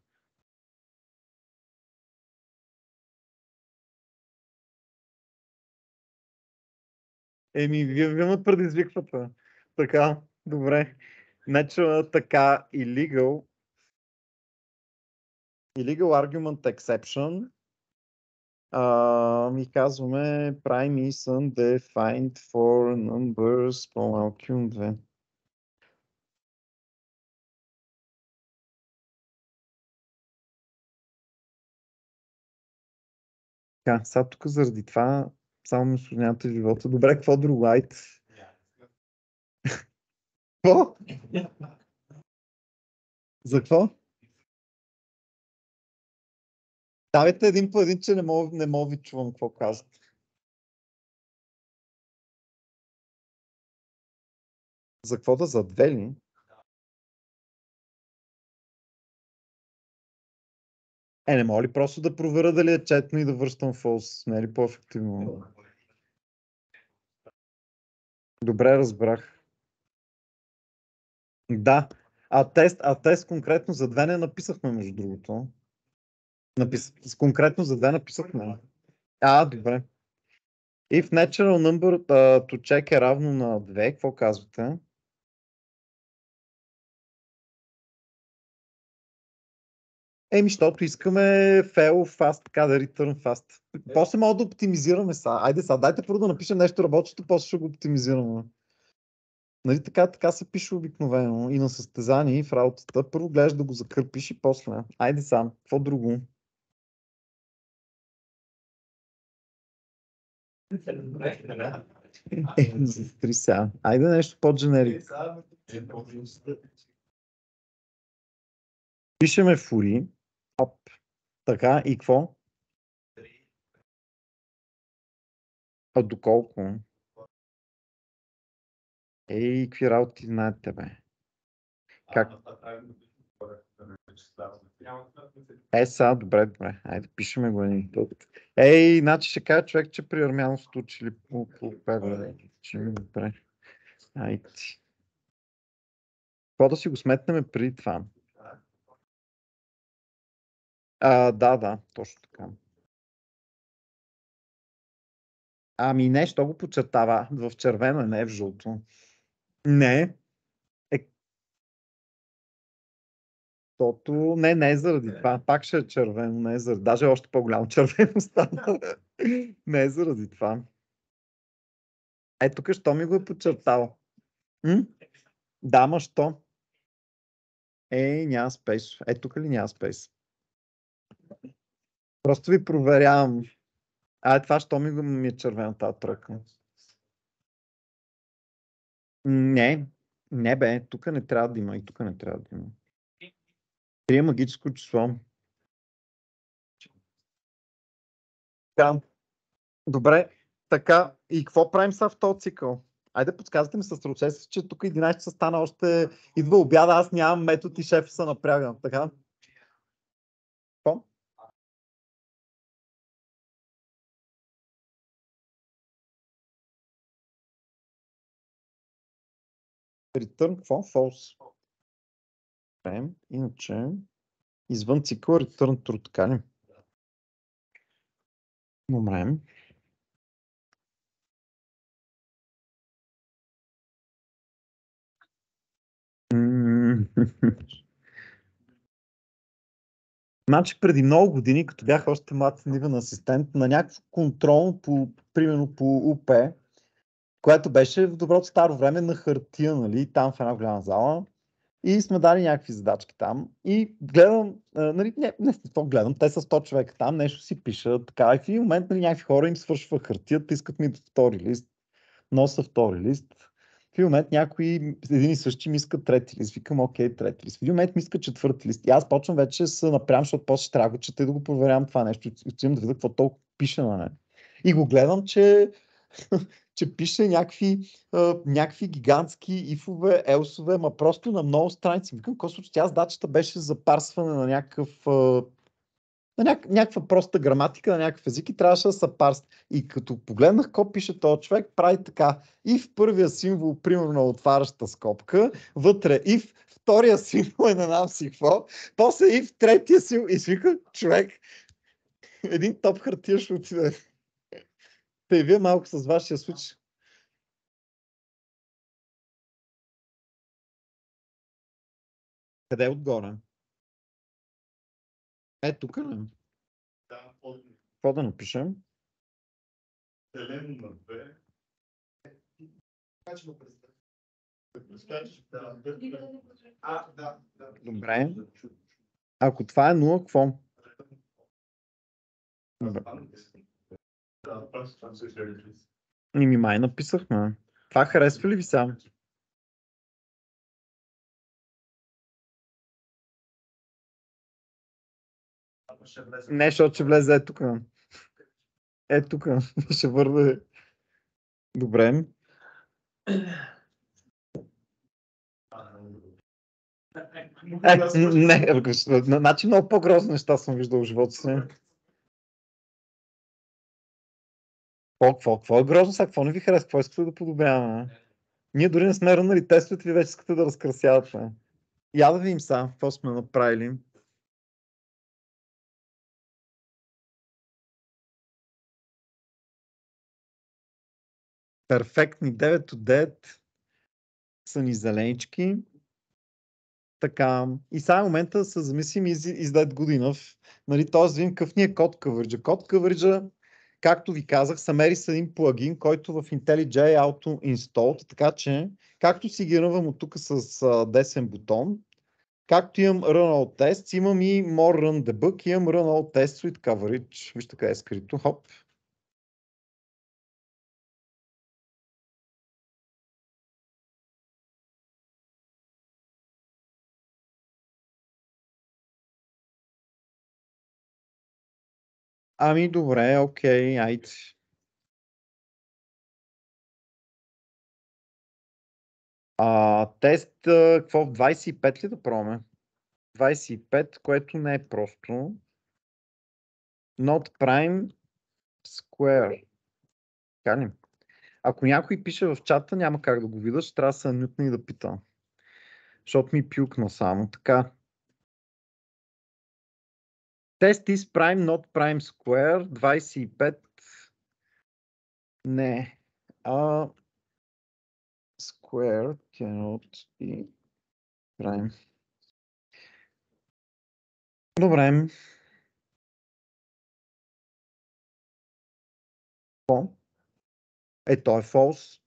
Вие ме предизвиквате. Така, добре. Natural, така, illegal argument exception. Ми казваме prime is undefined for numbers по-малки от 2. Така, сега тук заради това само ми усложнявате живота. Добре, какво друго? Айде. Какво? За какво? Давайте един по един, че не мога ви чувам какво казвате. За какво да за две ли? Не мога ли просто да проверя дали е четно и да връщам false? Не е ли по-ефективно? Добре, разбрах. Да. Тест конкретно за две не написахме, между другото. Конкретно за две написахме. Добре. If natural number to check е равно на 2, какво казвате? Защото искаме fail fast, така да return fast. После мога да оптимизираме са. Айде сега, дайте първо да напишем нещо работещо, после ще го оптимизираме. Нали така се пише обикновено и на състезание, и в работата. Първо гледаш да го закърпиш и после. Айде сам, какво друго? Три сега. Айде нещо по-дженерик. Пишеме фури. Оп. Така, и какво? Доколко? Какви работи знаете, бе? Как? Добре. Айде, пишеме го един път. Значи ще кажа човек, че при армяновството учили по певе. Добре. Айде. Какво да си го сметнем преди това? Да, точно така. Не, що го подчертава? В червено, не в жълто. Не. Защото не е заради това. Пак ще е червено, не е заради. Даже още по-голямо червено стана. Не е заради това. Тук що ми го е подчертал? Да, ма що? Няма спейс. Тук ли няма спейс? Просто ви проверявам. Това що ми е червено тази тръка? Не бе, тук не трябва да има и тук не трябва да има. 3 е магическо число. Добре, така. И какво правим сега в този цикъл? Айде подсказвате ми с процеса, че тук 11 часа стана още, идва обяда, аз нямам метод и шеф се напрягам, така? Какво? Return, какво? False. Добре, иначе извън цикъл return true, така ли? Добре. Значи преди много години, като бях още млад нивен асистент, на някакво контрол, примерно по УП, което беше в доброто старо време на хартия, нали, там в една голяма зала. И сме дали някакви задачки там. И гледам, нали, не това гледам, те са 100 човека там, нещо си пишат, така. И в един момент нали, някакви хора им свършва хартията, искат ми втори лист, носа втори лист. В един момент някои, един и същи ми искат трети лист. Викам, окей, трети лист. В един момент ми искат четвърти лист. И аз почвам вече да се напрям, защото после ще трябва да го чета и да го проверявам това нещо. И отивам да видя какво толкова пише на мен. И го гледам, че пише някакви гигантски ифове, елсове, ма просто на много страници. Викам, какво случва? Тя задачата беше за парсване на някаква проста граматика, на някакъв език и трябваше да се парс. И като погледнах какво пише този човек, прави така. И в първия символ, примерно отваряща скобка, вътре и в втория символ е на нам си какво, после и в третия символ. И свика, човек, един топ хартия ще отиде. Та и вие малко с вашия случай. Къде е отгоре? Тук ли? Какво да напишем? Делено на 2. Добре. Ако това е 0, какво? Да, това се ще реализира. Ми май написахме. Това харесва ли ви сам? Не, защото ще влезе е тук. Е тук. Ще върне. Добре. Не, значи много по-грозни неща съм виждал в живота си. Какво е грозно сега? Какво не ви харесва? Какво искате да подобряваме? Ние дори не сме рънали тестовете, ви вече искате да разкрасявате. Я да видим сега, какво сме направили. Перфектни 9 от 9 са ни зеленички. Така, и сега в момента се замислим is that good enough. Нали, т.е. видим какъв ни е код coverage. Код coverage, както ви казах, са мери с един плагин, който в IntelliJ е auto-installed, така че както си ги рънвам от тук с десен бутон, както имам Run All Tests, имам и More Run Debug, имам Run All Tests with Coverage. Вижте къде е скрито. Хоп. Ами добре, окей, айде. Тест, какво, 25 ли да пробваме? 25, което не е просто. Not prime square. Така ли? Ако някой пише в чата, няма как да го видя, ще трябва да се мютна и да питам. Защото ми пюкна само. Така. Test is prime, not prime square. 25. Не. Square cannot be prime. Добре. То е false.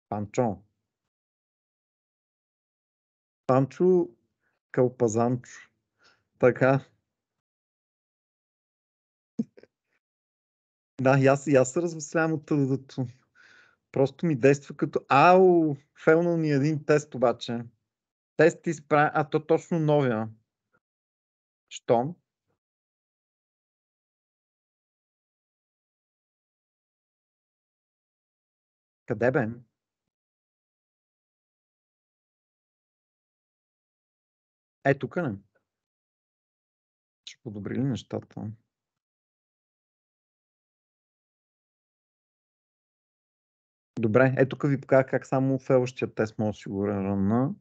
Панчо. Панчо Кълпазанчо. Така. Да, и аз се развеселявам от тъдъдъто. Просто ми действа като... Ау! Фелнал ни един тест обаче. Тест изправя... то точно новия. Що? Къде бе? Тук не. Ще подобри ли нещата? Добре, тук ви показах как само фелващия тест може да си го рънна.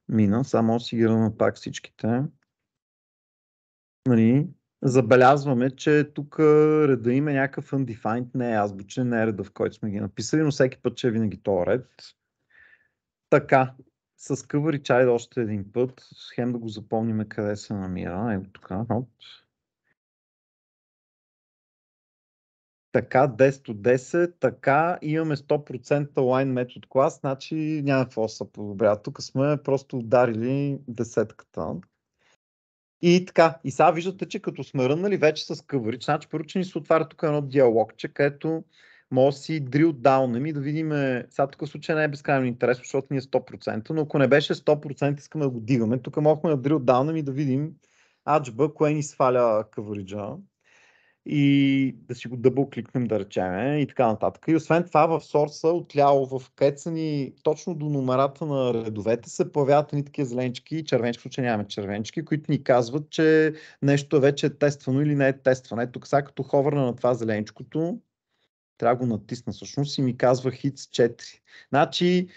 Мина, само да си ги рънна пак всичките. Нали? Забелязваме, че тук реда им е някакъв undefined, не е азбучен, не е реда, в който сме ги написали, но всеки път, че е винаги този ред. Така, с coverage айде още един път, хем да го запомним къде се намира. Ето тук. Така, 10 от 10, така, имаме 100% line метод клас, значи няма какво да се подобрява. Тук сме просто ударили десетката. И така, и сега виждате, че като сме рънали вече с coverage, значи първо, че ни се отваря тук едно диалогче, където може да си drill down и да видим, сега тук в случай не е безкрайно интересно, защото ни е 100%, но ако не беше 100%, искаме да го дигаме. Тук можем да drill down и да видим аджба, кое ни сваля coverage и да си го дъбъл кликнем, да речем, и така нататък. И освен това в сорса отляво, в където са ни точно до номерата на редовете се появяват ни такива зеленички и червенчки, в случай нямаме червенчки, които ни казват, че нещо вече е тествано или не е тествано. Тук сега като ховърна на това зеленичкото, трябва да го натисна всъщност и ми казва hits 4. Значи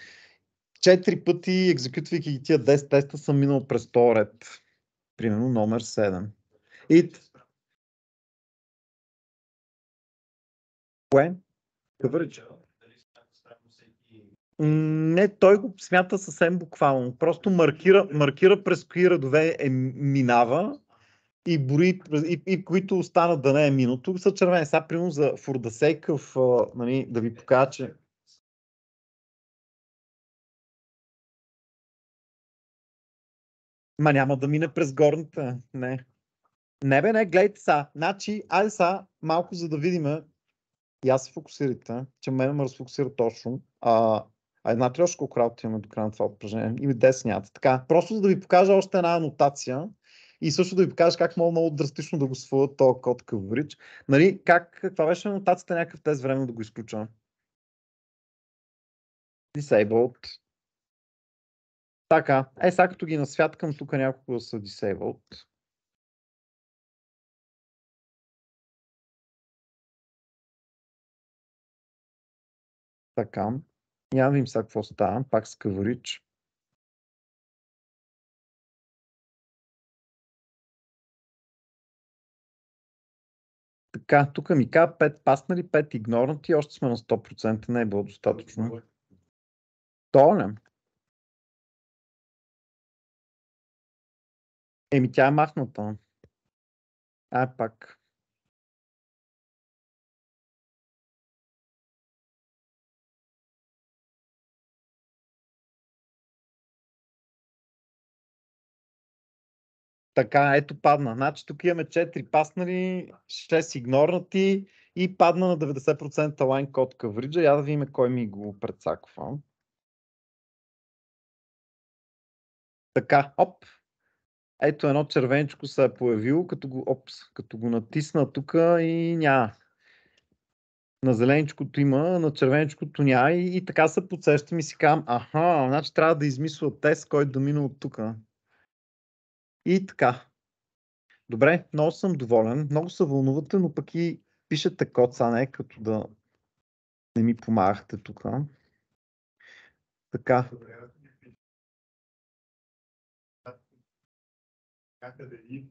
4 пъти, екзекютвайки ги тия 10 теста, съм минал през този ред. Примерно номер 7. И кое? Coverage. Не, той го смята съвсем буквално. Просто маркира през кои редове минава и брои, и които останат да не е минуто, са червени. Сега, примерно, за for the sake of, нали, да ви покажа, че... Ма няма да мине през горните. Не. Не бе, не, гледайте са. Значи, айде са, малко за да видим. И аз се фокусирайте, че мен ме разфокусира точно. Една трябваше колко работа имаме до края на това упражнение. Или 10 нямате. Така, просто за да ви покажа още една анотация и също да ви покажа как мога много драстично да го сваля този код coverage. Нали, каква беше анотацията, някакъв тест време да го изключа? Disabled. Така, сега като ги насвяткам тук няколко да са disabled. Така, няма да видим сега какво става, пак с coverage. Така, тук ми казва 5 паснали, 5 игнорнати, още сме на 100%, не е било достатъчно. То не. Тя е махната. Пак. Така, ето падна. Значи тук имаме 4 паснали, 6 игнорнати и падна на 90% line code coverage. Я да видим кой ми го прецаква. Така, оп. Ето едно червенчко се е появило, като го натисна тук и няма. На зеленичкото има, на червеничкото няма и така се подсещам и си казвам, значи трябва да измисля тест, който да мине от тук. И така. Добре, много съм доволен. Много се вълнувате, но пък и пишете код, са не като да не ми помагахте тук. Така. Някъде и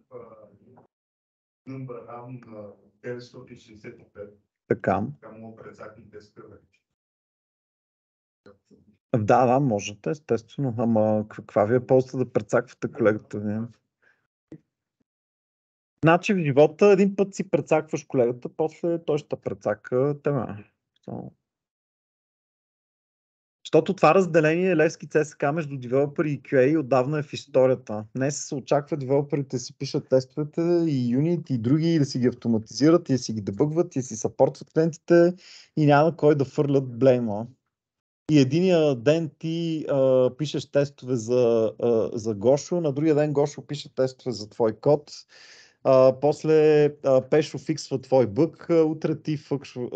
number RAM на 965. Така. Така мога прецакни теста вече. Да, можете, естествено. Ама каква ви е ползата да прецаквате колегата ви? Значи в живота един път си прецакваш колегата, после той ще прецака тема. Защото това разделение Левски ЦСК между девелопери и QA отдавна е в историята. Днес се очаква девелоперите да си пишат тестовете и юнит и други, да си ги автоматизират, и да си ги дебъгват, и да си съпортват клиентите и няма кой да фърлят блейма. И единия ден ти пишеш тестове за Гошо, на другия ден Гошо пише тестове за твой код. После Пешо фиксва твой бъг, утре ти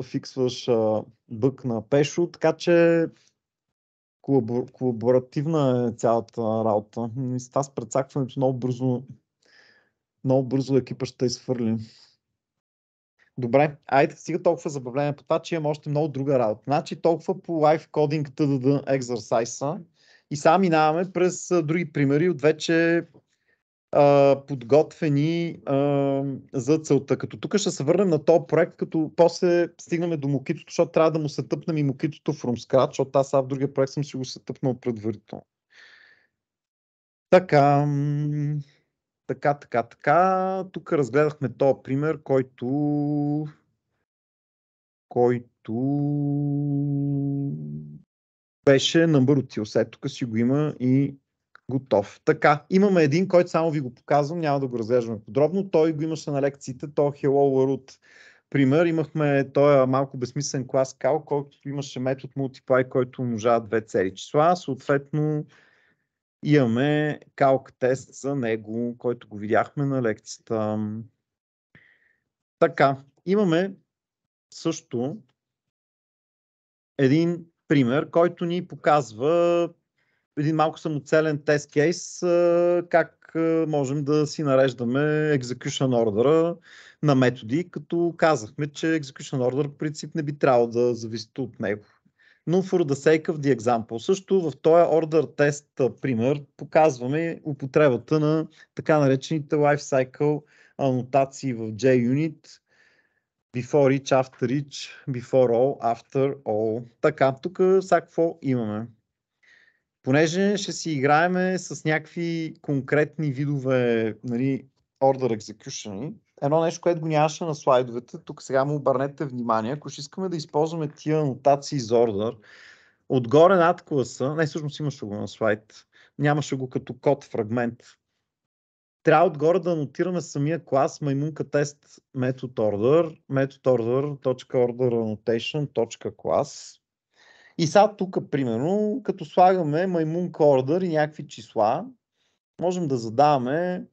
фиксваш бъг на Пешо, така че колаборативна е цялата работа. И с това с прецакването много бързо екипа ще изхвърли. Добре, айде стига толкова забавление по това, че имам още много друга работа. Значи толкова по Live Coding TDD exercise и сега минаваме през други примери от вече подготвени за целта. Като тук ще се върнем на този проект, като после стигнем до Мокитото, защото трябва да му се тъпнем и Мокитото from scratch, защото аз в другия проект съм си го се тъпнал предварително. Така. Тук разгледахме този пример, който беше number от TILSET. Тук си го има и готов. Така, имаме един, който само ви го показвам, няма да го разглеждаме подробно. Той го имаше на лекциите, то Hello World пример. Имахме този малко безсмислен клас Cal, който имаше метод Multiply, който умножава две цели числа. Съответно, имаме calc тест за него, който го видяхме на лекцията. Така, имаме също един пример, който ни показва един малко самоцелен тест кейс, как можем да си нареждаме execution order на методи, като казахме, че execution order в принцип не би трябвало да зависи от него. Но for the sake of the example. Също в този order тест пример показваме употребата на така наречените lifecycle анотации в JUnit. Before each, after each, before all, after all. Така, тук всякакво имаме. Понеже ще си играеме с някакви конкретни видове, нали, order execution, едно нещо, което го нямаше на слайдовете, тук сега му обърнете внимание, ако ще искаме да използваме тия анотации за order, отгоре над класа, всъщност имаше го на слайд, нямаше го като код фрагмент, трябва отгоре да анотираме самия клас маймунка тест method order, order.class. И сега тук, примерно, като слагаме маймунка order и някакви числа, можем да задаваме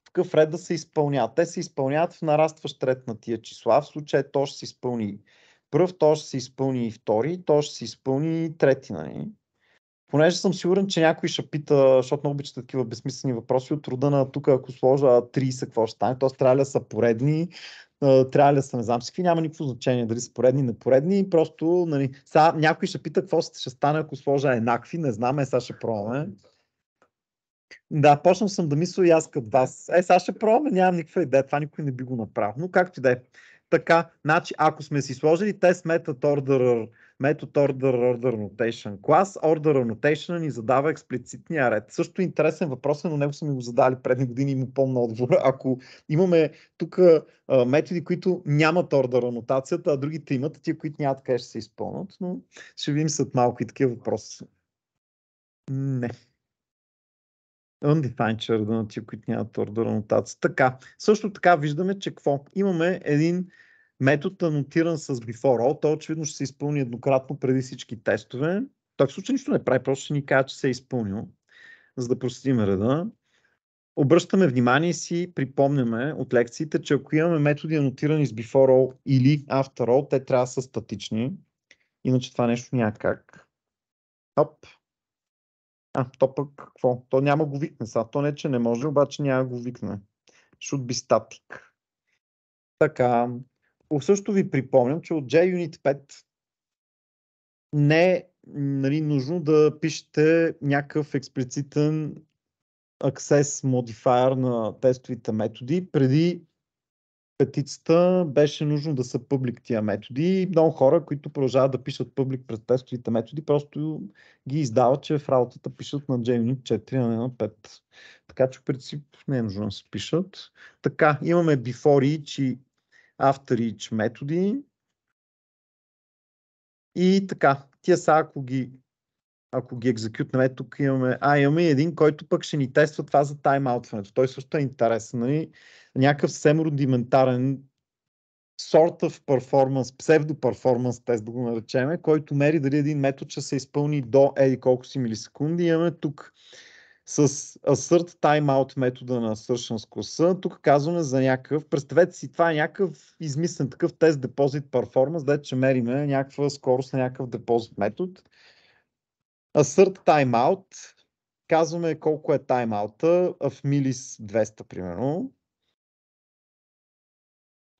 какъв ред да се изпълняват. Те се изпълняват в нарастващ ред на тия числа. В случая то ще се изпълни пръв, то ще се изпълни и втори, то ще се изпълни и трети. Нали? Понеже съм сигурен, че някой ще пита, защото много обичат такива безсмислени въпроси от рода на тук, ако сложа 30, какво ще стане? Т.е. трябва ли да са поредни, трябва ли да са не знам си какви, няма никакво значение дали са поредни, непоредни, просто нали, сега някой ще пита какво ще стане, ако сложа еднакви, не знам, сега ще пробваме. Да, почнал съм да мисля и аз като вас. Сега ще пробваме, нямам никаква идея, това никой не би го направил, но както и да е. Така, значи, ако сме си сложили тест method order notation class, order notation ни задава експлицитния ред. Също интересен въпрос, но него са ми го задали предни години и му помня отговора. Ако имаме тук методи, които нямат order анотацията, а другите имат, тия, които нямат, къде ще се изпълнят, но ще видим след малко и такива въпроси. Не. Undefined ще реда на тия, които нямат order анотация. Така, също така виждаме, че какво? Имаме един метод анотиран с before all. Той очевидно ще се изпълни еднократно преди всички тестове. Той в случай нищо не прави, просто ще ни каже, че се е изпълнил, за да проследим реда. Обръщаме внимание и си припомняме от лекциите, че ако имаме методи анотирани с before all или after all, те трябва да са статични. Иначе това нещо няма как. Оп. То пък какво? То няма го викне сега. То не, че не може, обаче няма го викне. Should be static. Така. Също ви припомням, че от JUnit 5 не е нали, нужно да пишете някакъв експлицитен access modifier на тестовите методи. Преди петицата беше нужно да са public тия методи. Много хора, които продължават да пишат public през тестовите методи, просто ги издават, че в работата пишат на JUnit 4, а не на 5. Така че в принцип не е нужно да се пишат. Така, имаме before each и after each методи. И така, тия са, ако ги екзекютнем, тук имаме един, който пък ще ни тества това за тайм-аутването. Той също е интересен. Нали? Някакъв съвсем рудиментарен sort of performance, псевдо-перформанс тест да го наречем, който мери дали един метод ще се изпълни до еди колко си милисекунди. Имаме тук с assert timeout метода на assertions класа. Тук казваме за някакъв, представете си, това е някакъв измислен такъв тест deposit performance, дето ще мериме някаква скорост на някакъв депозит метод. Assert timeout, казваме колко е таймаута в милис 200 примерно.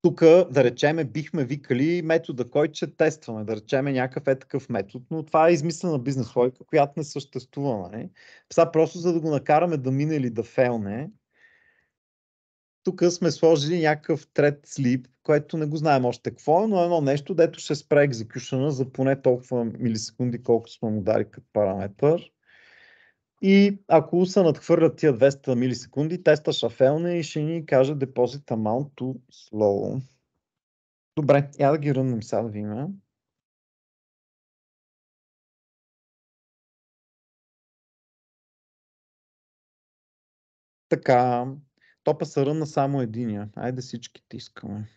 Тук, да речеме, бихме викали метода, който ще тестваме, да речеме някакъв такъв метод, но това е измислена бизнес логика, която не съществува. Не? Сега просто за да го накараме да мине или да фейлне, тук сме сложили някакъв thread sleep, което не го знаем още какво е, но едно нещо, дето ще спре екзекюшъна за поне толкова милисекунди, колкото сме му дали като параметър. И ако се надхвърлят тия 200 милисекунди, теста ще фейлне и ще ни каже deposit amount to slow. Добре, я да ги ръннем сега да видим. Така, топа се рънна само единия. Айде всичките искаме.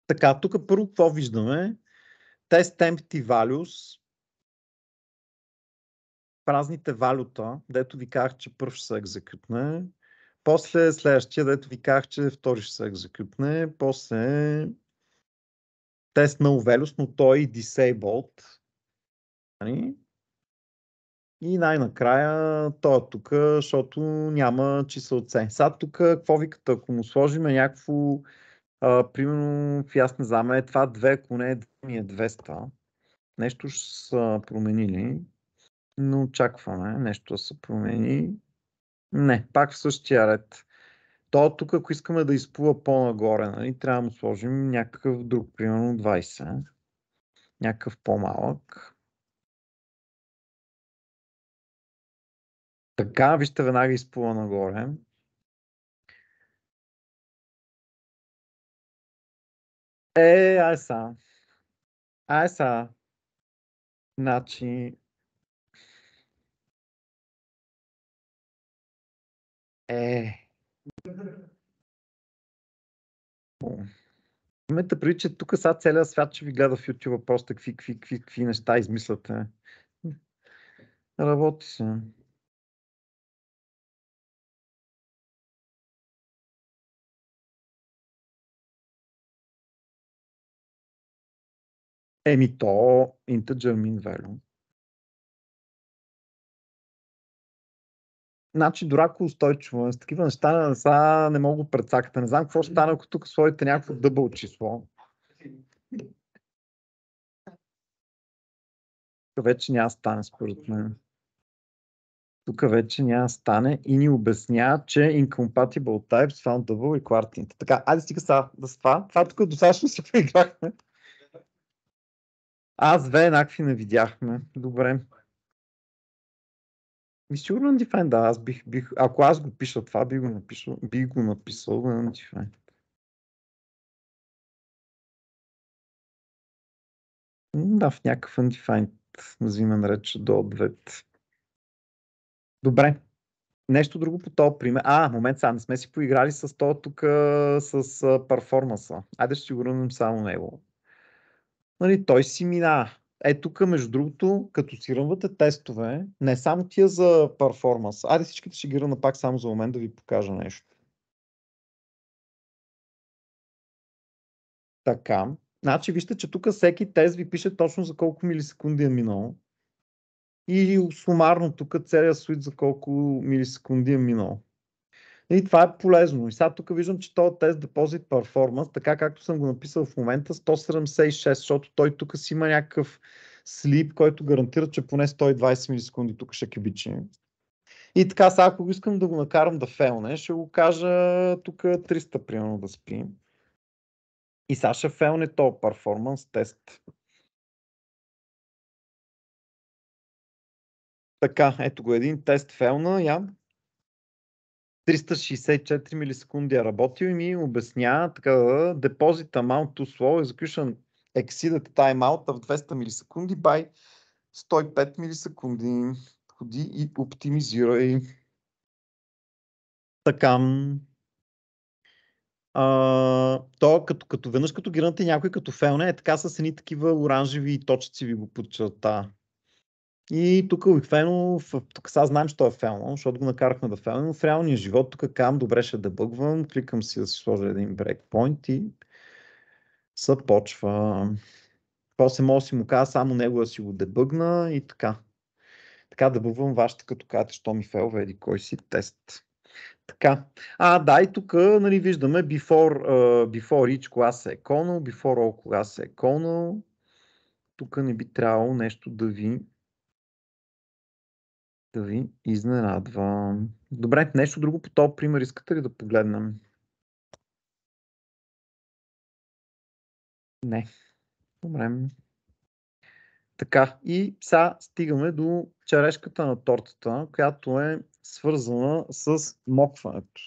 Така, тук първо какво виждаме? Test empty values. Празните валюта, дето ви казах, че първ ще се екзекютне. После следващия, дето ви казах, че втори ще се екзекютне. После тест null values, но той е disabled. И най-накрая той е тук, защото няма чиселце. Сега тук какво викате, ако му сложим някакво, примерно, аз не знам, това 2, ако не е 2, ми е 200. Нещо ще са променили, но очакваме нещо да се промени. Не, пак в същия ред. То тук, ако искаме да изплува по-нагоре, нали, трябва да му сложим някакъв друг, примерно 20. Някакъв по-малък. Така, вижте, веднага изплува нагоре. Ай са. Значи, Имайте преди, че тук сега целият свят ще ви гледа в YouTube просто какви неща измисляте. Работи се. То integer mean value. Значи дорако устойчиво. С такива неща сега не мога прецакате. Не знам какво ще стане, ако тук сложите някакво дъбъл число. Тук вече няма стане, според мен. Тук вече няма стане и ни обяснява, че incompatible types found double и quartint. Така, айде стига сега да с това. Това тук достатъчно си поиграхме. Аз две еднакви не видяхме. Добре. Сигурно undefined, да, аз бих, ако аз го пиша това, бих го написал на undefined. Да, в някакъв undefined взимен реч до ответ. Добре. Нещо друго по този пример. Момент сега, не сме си поиграли с това тук с перформанса. Айде ще си го рънем само него. Нали, той си мина. Тук, между другото, като си рънвате тестове, не само тия за перформанс. Айде всичките ще ги ръна пак само за момент да ви покажа нещо. Така. Значи вижте, че тук всеки тест ви пише точно за колко милисекунди е минал. И сумарно тук целият суит за колко милисекунди е минал. И това е полезно. И сега тук виждам, че този тест Deposit Performance, така както съм го написал в момента, 176, защото той тук си има някакъв слип, който гарантира, че поне 120 милисекунди тук ще кебичи. И така, сега ако искам да го накарам да фейлне, ще го кажа тук 300 примерно да спи. И сега ще фейлне този Performance тест. Така, ето го един тест фейлна, 364 милисекунди е работил и ми обяснява така, deposit amount too slow, execution exceeded timeout в 200 милисекунди by 105 милисекунди. Ходи и оптимизирай. Така. То като веднъж като гирнате някой като фейлне, така с едни такива оранжеви точици ви го подчерта. И тук обикновено, тук сега знаем, че той е фейлно, защото го накарахме да фейлне, но в реалния живот тук казвам, добре ще дебъгвам, кликам си да си сложа един брейкпойнт и започва. После може да си му кажа само него да си го дебъгна и така. Така дебъгвам вашата, като кажете, що ми фейлва, еди кой си тест. Така. И тук нали, виждаме before each class е equal, before all class е equal. Тук не би трябвало нещо да ви изненадва. Добре, нещо друго по този пример искате ли да погледнем? Не. Добре. Така, и сега стигаме до черешката на тортата, която е свързана с мокването.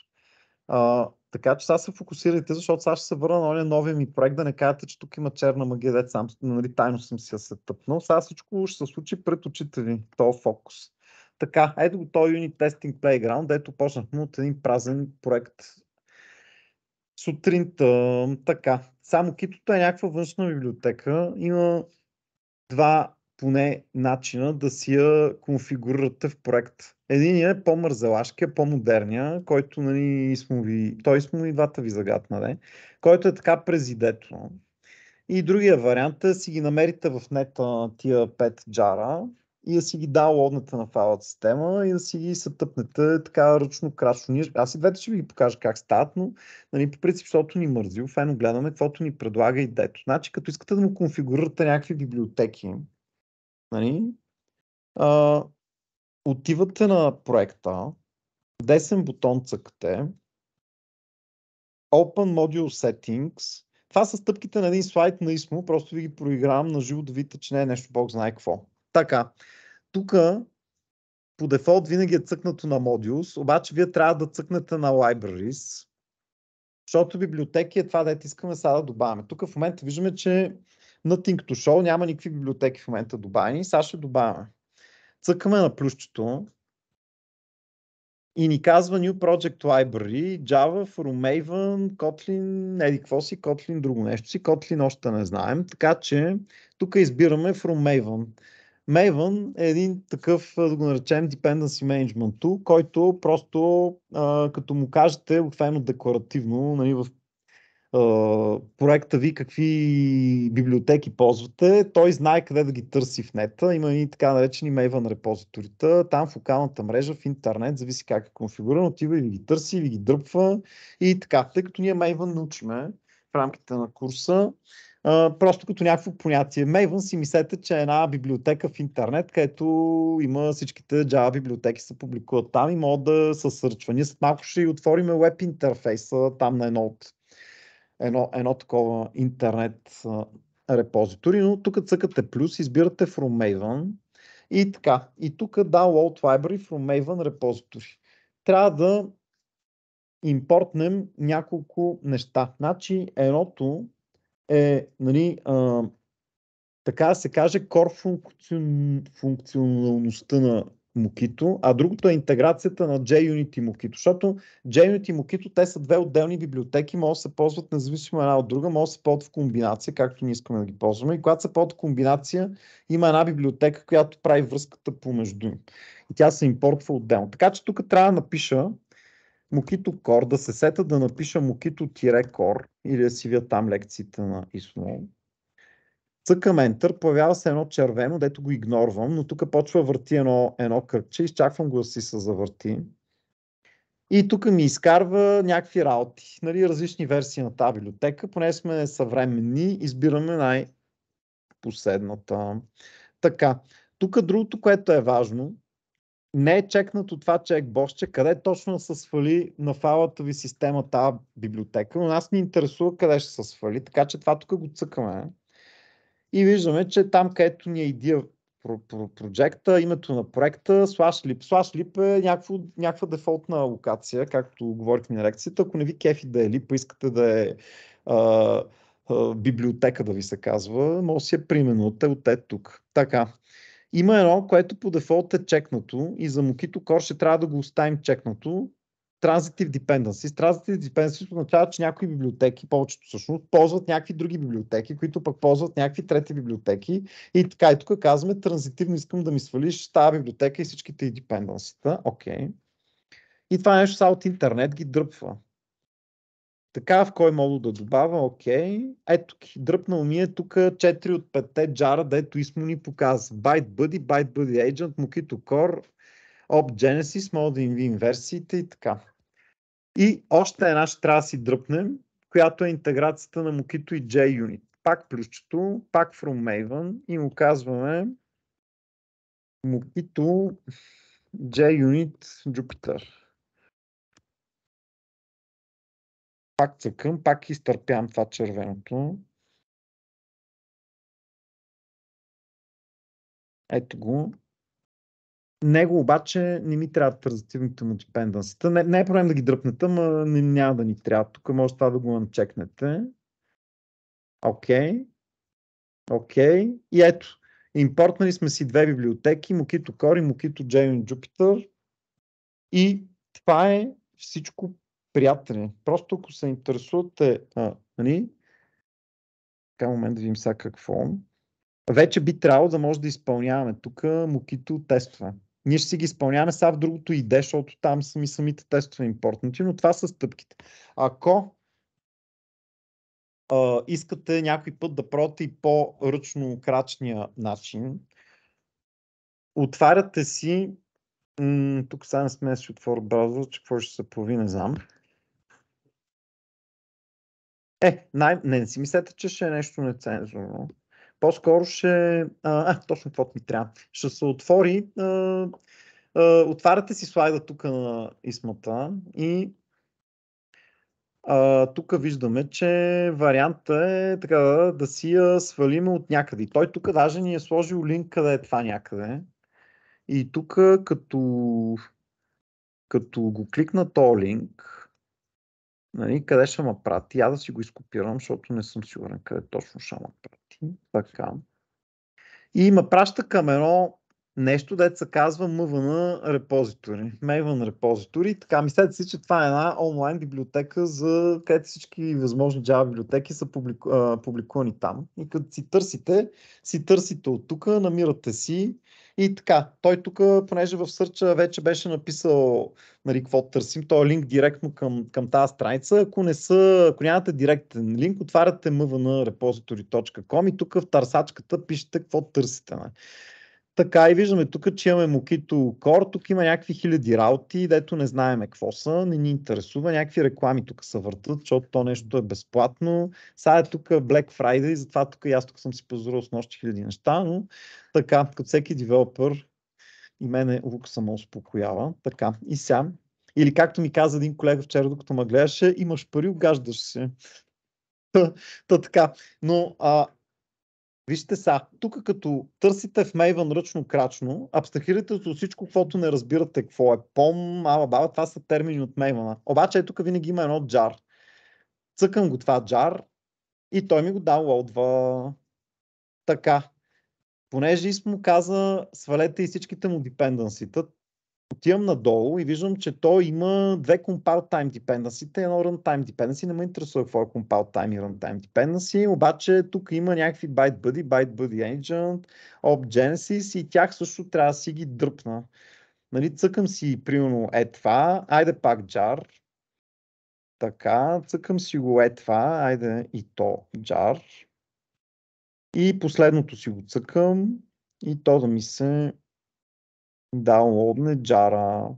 Така че сега се фокусирайте, защото сега ще се върна на новия ми проект, да не кажете, че тук има черна магия, дет сам, нали, тайно съм си я се тъпнал. Сега всичко ще се случи пред очите ви, този фокус. Така, ето го този Unit Testing Playground, дето почнахме от един празен проект сутринта. Така, само Китото е някаква външна библиотека. Има два поне начина да си я конфигурирате в проект. Единият е по-мързелашкия, по-модерния, който нали, той сме и двата ви загатна, който е така през идето. И другия вариант е да си ги намерите в нета тия 5 джара и да си ги даунлоднете на файловата система и да си ги сътъпнете така ръчно, крачно. Аз и двете ще ви покажа как стават, но нали, по принцип, защото ни мързи, файно гледаме каквото ни предлага идето. Значи, като искате да му конфигурирате някакви библиотеки, нали, отивате на проекта, десен бутон цъкате, Open Module Settings. Това са стъпките на един слайд на ИСМО, просто ви ги проигравам на живо да видите, че не е нещо Бог знае какво. Така, тук по дефолт винаги е цъкнато на Modules, обаче вие трябва да цъкнете на Libraries, защото библиотеки е това, дето искаме сега да добавяме. Тук в момента виждаме, че Nothing to show, няма никакви библиотеки в момента добавени, сега ще добавяме. Цъкаме на плюсчето и ни казва New Project Library, Java, from Maven, Kotlin, еди какво си, Kotlin друго нещо си, Kotlin още не знаем, така че тук избираме from Maven. Maven е един такъв, да го наречем, dependency management tool, който просто като му кажете обикновено декларативно, нали, в проекта ви какви библиотеки ползвате, той знае къде да ги търси в нета. Има и така наречени Maven репозиторита. Там в локалната мрежа, в интернет, зависи как е конфигуриран, отива и ги търси, или ги дръпва и така. Тъй като ние Maven научиме в рамките на курса, просто като някакво понятие. Maven си мислете, че е една библиотека в интернет, където има всичките Java библиотеки се публикуват там и могат да се сърчва. Ние след малко ще отворим веб интерфейса там на едно такова интернет репозитори, но тук цъкате плюс, избирате from Maven и така. И тук download library from Maven repository. Трябва да импортнем няколко неща. Значи едното е, нали, така да се каже, core функционалността на Mockito, а другото е интеграцията на JUnit и Mockito, защото JUnit и Mockito, те са две отделни библиотеки, могат да се ползват независимо една от друга, могат да се ползват в комбинация, както ние искаме да ги ползваме, и когато се ползват в комбинация, има една библиотека, която прави връзката помежду им. И тя се импортва отделно. Така че тук трябва да напиша Mockito Core, да се сета да напиша Mockito-Core или да си вия там лекциите на ISO. Цъкам Enter, появява се едно червено, дето го игнорвам, но тук почва върти едно кръгче, изчаквам го да си се завърти. И тук ми изкарва някакви работи, нали, различни версии на тази библиотека, поне сме съвременни, избираме най-последната. Така, тук другото, което е важно, не е чекнато това чекбоксче, къде точно се свали на файлата ви система тази библиотека, но нас ни интересува къде ще се свали, така че това тук го цъкаме. И виждаме, че там, където ни е идея проекта, името на проекта, /lib. /lib е някаква дефолтна локация, както говорихме на лекцията. Ако не ви кефи да е lib, искате да е библиотека да ви се казва, може да си е применуте от тук. Така. Има едно, което по дефолт е чекнато и за Mockito Core ще трябва да го оставим чекнато. Transitive Dependencies. Transitive Dependencies означава, че някои библиотеки, повечето всъщност, ползват някакви други библиотеки, които пък ползват някакви трети библиотеки. И така, и тук казваме, транзитивно искам да ми свалиш тази библиотека и всичките и депенденсита. Окей. И това нещо са от интернет ги дръпва. Така, в кой модул да добавя? Окей. Ето, дръпнал ми е тук 4 от 5 джара, дето ISMO ни показва. ByteBuddy, ByteBuddy Agent, Mockito Core, OpGenesis, може да им видим версиите и така. И още една ще трябва да си дръпнем, която е интеграцията на Mockito и JUnit. Пак плюсчето, пак from Maven и му казваме Mockito JUnit Jupyter. Пак цъкам, пак изтърпявам това червеното. Ето го. Него обаче не ми трябват транзитивните му депенденсита. Не е проблем да ги дръпнете, но няма да ни трябва. Тук може това да го анчекнете. Окей. Окей. И ето. Импортнали сме си две библиотеки, Mockito Core и Mockito JUnit Jupyter. И това е всичко, приятели. Просто ако се интересувате, нали? Така момент да видим сега какво. Вече би трябвало да може да изпълняваме тук Mockito тестове. Ние ще си ги изпълняваме сега в другото IDE, защото там са ми самите тестове импортнати, но това са стъпките. Ако искате някой път да пробвате и по-ръчно крачния начин, отваряте си, тук сега не сме си отворил браузър, че какво ще се появи, не знам. Не си мислете, че ще е нещо нецензурно. По-скоро ще... точно каквото ми трябва. Ще се отвори... отваряте си слайда тук на исмата и тук виждаме, че варианта е така да си я свалим от някъде. Той тук даже ни е сложил линк къде е това някъде. И тук като го кликна този линк, нали, къде ще ме прати? Я да си го изкопирам, защото не съм сигурен къде точно ще ме прати. Така. И ме праща към едно нещо, дето се казва MVN Repository. Maven Repository. Така, мислете си, че това е една онлайн библиотека, за където всички възможни Java библиотеки са публикувани там. И като си търсите от тук, намирате си и така. Той тук, понеже в сърча вече беше написал, нали, какво търсим, той е линк директно към тази страница. Ако нямате директен линк, отваряте mvnrepository.com и тук в търсачката пишете какво търсите. Не? Така и виждаме тук, че имаме Mockito Core, тук има някакви хиляди раути, дето не знаеме какво са, не ни интересува, някакви реклами тук се въртат, защото то нещо е безплатно. Сега е тук Black Friday, затова тук и аз тук съм си позволил с нощи хиляди неща, но така, като всеки девелопър и мене лука ме успокоява. Така, и сега. Или както ми каза един колега вчера, докато ме гледаше, имаш пари, огаждаш се. Та така, но вижте сега, тук като търсите в Maven ръчно крачно, абстрахирайте от всичко, каквото не разбирате какво е POM, баба, това са термини от Maven. Обаче тук винаги има едно jar. Цъкам го това jar и той ми го даунлоудва. Така. Понеже му каза, свалете и всичките му dependency-та, отивам надолу и виждам, че той има две compile time dependency и едно runtime dependency. Не ме интересува какво е compile time и runtime dependency, обаче тук има някакви bytebuddy agent, opgenesis и тях също трябва да си ги дръпна. Нали, цъкам си примерно това, айде пак jar. Така, цъкам си го това, айде и то jar. И последното си го цъкам и то да ми се даунлоудне джара.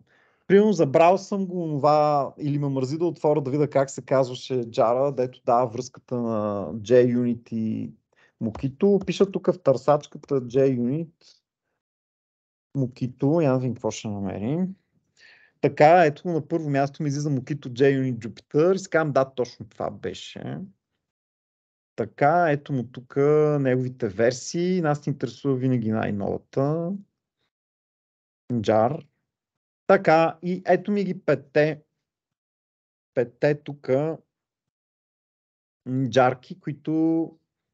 Примерно забрал съм го това, или ме мързи да отворя да видя как се казваше джара, дето дава връзката на JUnit и Mockito. Пиша тук в търсачката JUnit Mockito, я да видим какво ще намерим. Така, ето на първо място ми излиза Mockito JUnit Jupyter и скам, да, точно това беше. Така, ето му тук неговите версии. Нас ни интересува винаги най-новата. Jar. Така, и ето ми ги петте тук джарки, които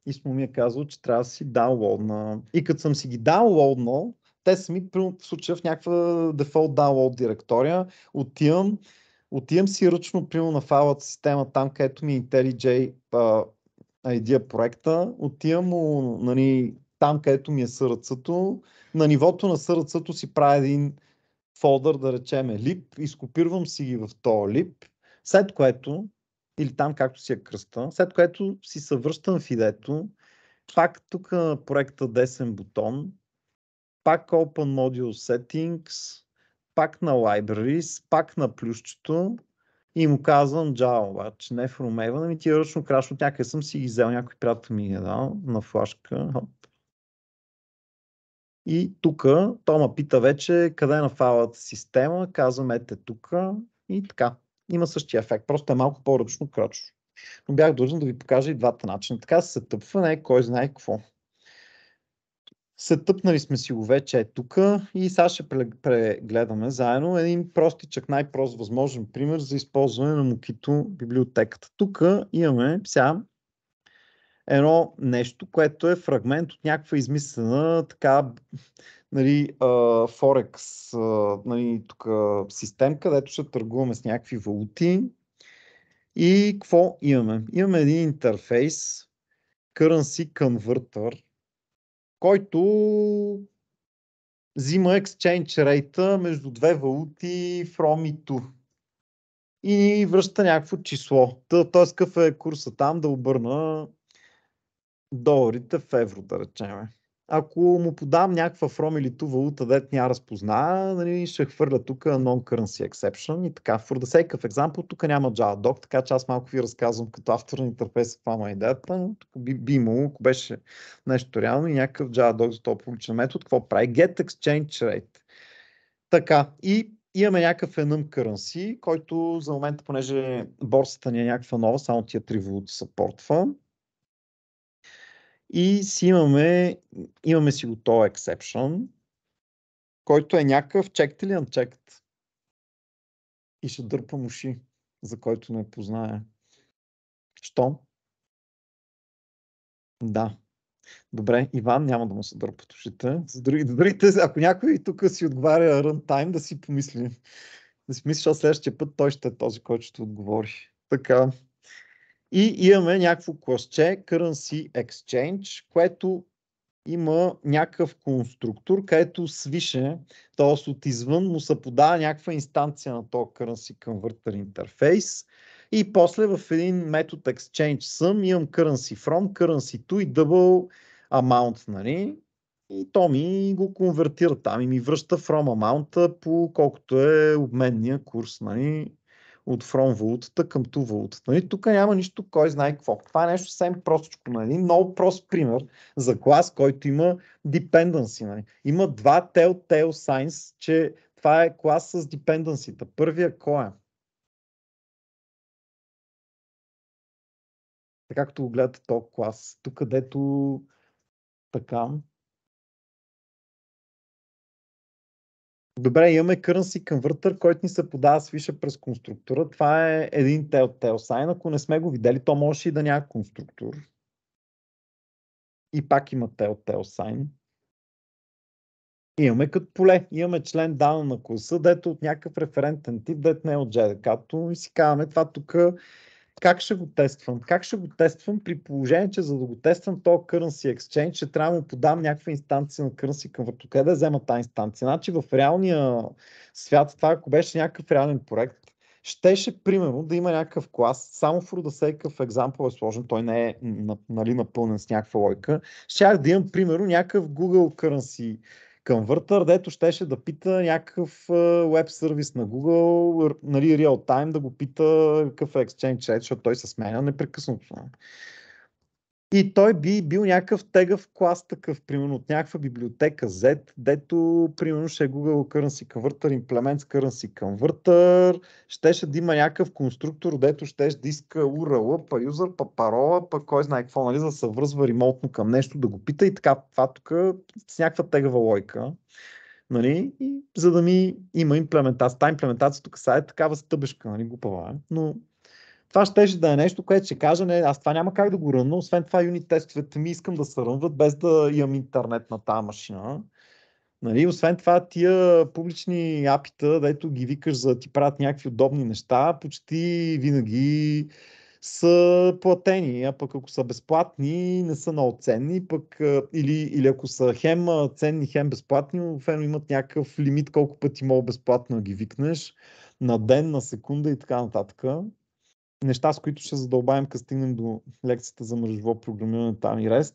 Исмо ми е казал, че трябва да си даунлоудна. И като съм си ги даунлоуднал, те са ми в случая в някаква дефолт даунлоуд директория. Отивам си ръчно примерно на файлата система, там където ми е IntelliJ idea проекта, отивам му, нали, там където ми е сърцето, на нивото на сърцето си правя един фолдър, да речеме lib, изкопирвам си ги в този lib, след което, или там както си е кръста, след което си съвръщам в идето, пак тук на проекта десен бутон, пак Open Module Settings, пак на Libraries, пак на плюсчето и му казвам Java, обаче не from Maven, ами ти ръчно краш от някъде съм си ги взел, някой приятел ми е дал на флашка. И тук то ме пита вече къде е на файлата система, казвам ете тук и така. Има същия ефект, просто е малко по-ръчно крачо. Но бях длъжен да ви покажа и двата начина. Така се тъпва, не кой знае какво. Сетъпнали сме си го вече тук и сега ще прегледаме заедно един простичък, най-прост възможен пример за използване на Mockito библиотеката. Тук имаме сега едно нещо, което е фрагмент от някаква измислена така, нали, Forex, нали, тук систем, където ще търгуваме с някакви валути. И какво имаме? Имаме един интерфейс, Currency Converter, който взима exchange rate между две валути from и to. И връща някакво число. Тоест какъв е курса там да обърна доларите в евро, да речем. Ако му подам някаква from или to валута, дет няма разпозна, нали, ще хвърля тук non-currency exception и така. For the sake of example, тук няма JavaDoc, така че аз малко ви разказвам като автор на интерфейса, това ма идеята, но тук би имало, ако беше нещо реално и някакъв JavaDoc за този публичен метод, какво прави? Get exchange rate. Така, и имаме някакъв enum currency, който за момента, понеже борсата ни е някаква нова, само тия три валути съпортва. И си имаме си го този exception, който е някакъв checked или unchecked. И ще дърпам уши, за който не познае. Що? Да. Добре, Иван, няма да му се дърпат ушите. За другите, ако някой тук си отговаря runtime, да си помисли. Да си мисля, че следващия път той ще е този, който ще отговори. Така. И имаме някакво класче Currency Exchange, което има някакъв конструктор, където свише, т.е. от извън му се подава някаква инстанция на този Currency Converter интерфейс и после в един метод Exchange Sum имам Currency From, Currency To и Double Amount, нали? И то ми го конвертира там и ми връща from amount по колкото е обменния курс, нали? От from валутата към to валутата. Нали? Тук няма нищо, кой знае какво. Това е нещо съвсем простичко. Нали? Много прост пример за клас, който има dependency. Нали? Има два telltale signs, че това е клас с dependency. Първия кой е? Така както го гледате този клас. Тук където така. Добре, имаме currency converter, който ни се подава свише през конструктора. Това е един telltale sign. Ако не сме го видели, то може и да няма конструктор. И пак има telltale sign. Имаме като поле. Имаме член данък на класа, дето от някакъв референтен тип, дето не е от JDK-то и си казваме това тук. Как ще го тествам? Как ще го тествам при положение, че за да го тествам този Currency Exchange, ще трябва да му подам някаква инстанция на Currency Converter. Къде да взема тази инстанция? Значи в реалния свят, това ако беше някакъв реален проект, щеше примерно да има някакъв клас, само for the sake of example е сложен, той не е нали, напълнен с някаква лойка. Щях да имам примерно някакъв Google Currency Converter, дето щеше да пита някакъв веб сервис на Google, нали, real time, да го пита какъв е Exchange Rate, защото той се сменя непрекъснато. И той би бил някакъв тегъв клас такъв, примерно от някаква библиотека Z, дето примерно ще е Google Currency Converter, Implements Currency Converter, щеше да има някакъв конструктор, дето щеше да иска URL, па юзър, па парола, па кой знае какво, нали, за да се връзва ремонтно към нещо, да го пита и така, това тук с някаква тегава лойка. Нали, и за да ми има имплементация. Та имплементация тук са е такава стъбешка, нали, глупава, но това ще да е нещо, което ще кажа, не, аз това няма как да го рънна, освен това юнит тестовете ми искам да се рънват без да имам интернет на тази машина. Нали? Освен това тия публични апита, дето ги викаш за да ти правят някакви удобни неща, почти винаги са платени, а пък ако са безплатни, не са много ценни, пък или ако са хем ценни, хем безплатни, фено имат някакъв лимит колко пъти мога безплатно да ги викнеш на ден, на секунда и така нататък. Неща, с които ще задълбаем, като стигнем до лекцията за мрежово програмиране там и REST.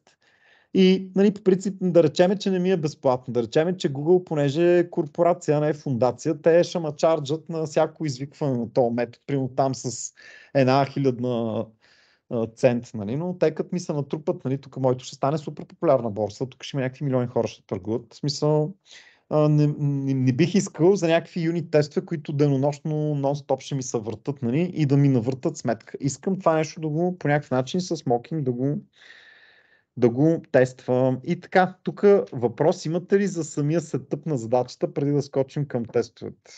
И нали, по принцип да речеме, че не ми е безплатно. Да речеме, че Google, понеже е корпорация, не е фундация, те ще ма чарджат на всяко извикване на този метод, примерно там с 1000 цент, нали? Но те като ми се натрупат, нали, тук моето ще стане супер популярна борса, тук ще има някакви милиони хора ще търгуват. В смисъл, не бих искал за някакви юнит тестове, които денонощно нон-стоп ще ми се въртат, нали, и да ми навъртат сметка. Искам това нещо да го по някакъв начин с мокинг да го тествам. И така, тук въпрос имате ли за самия сетъп на задачата, преди да скочим към тестовете?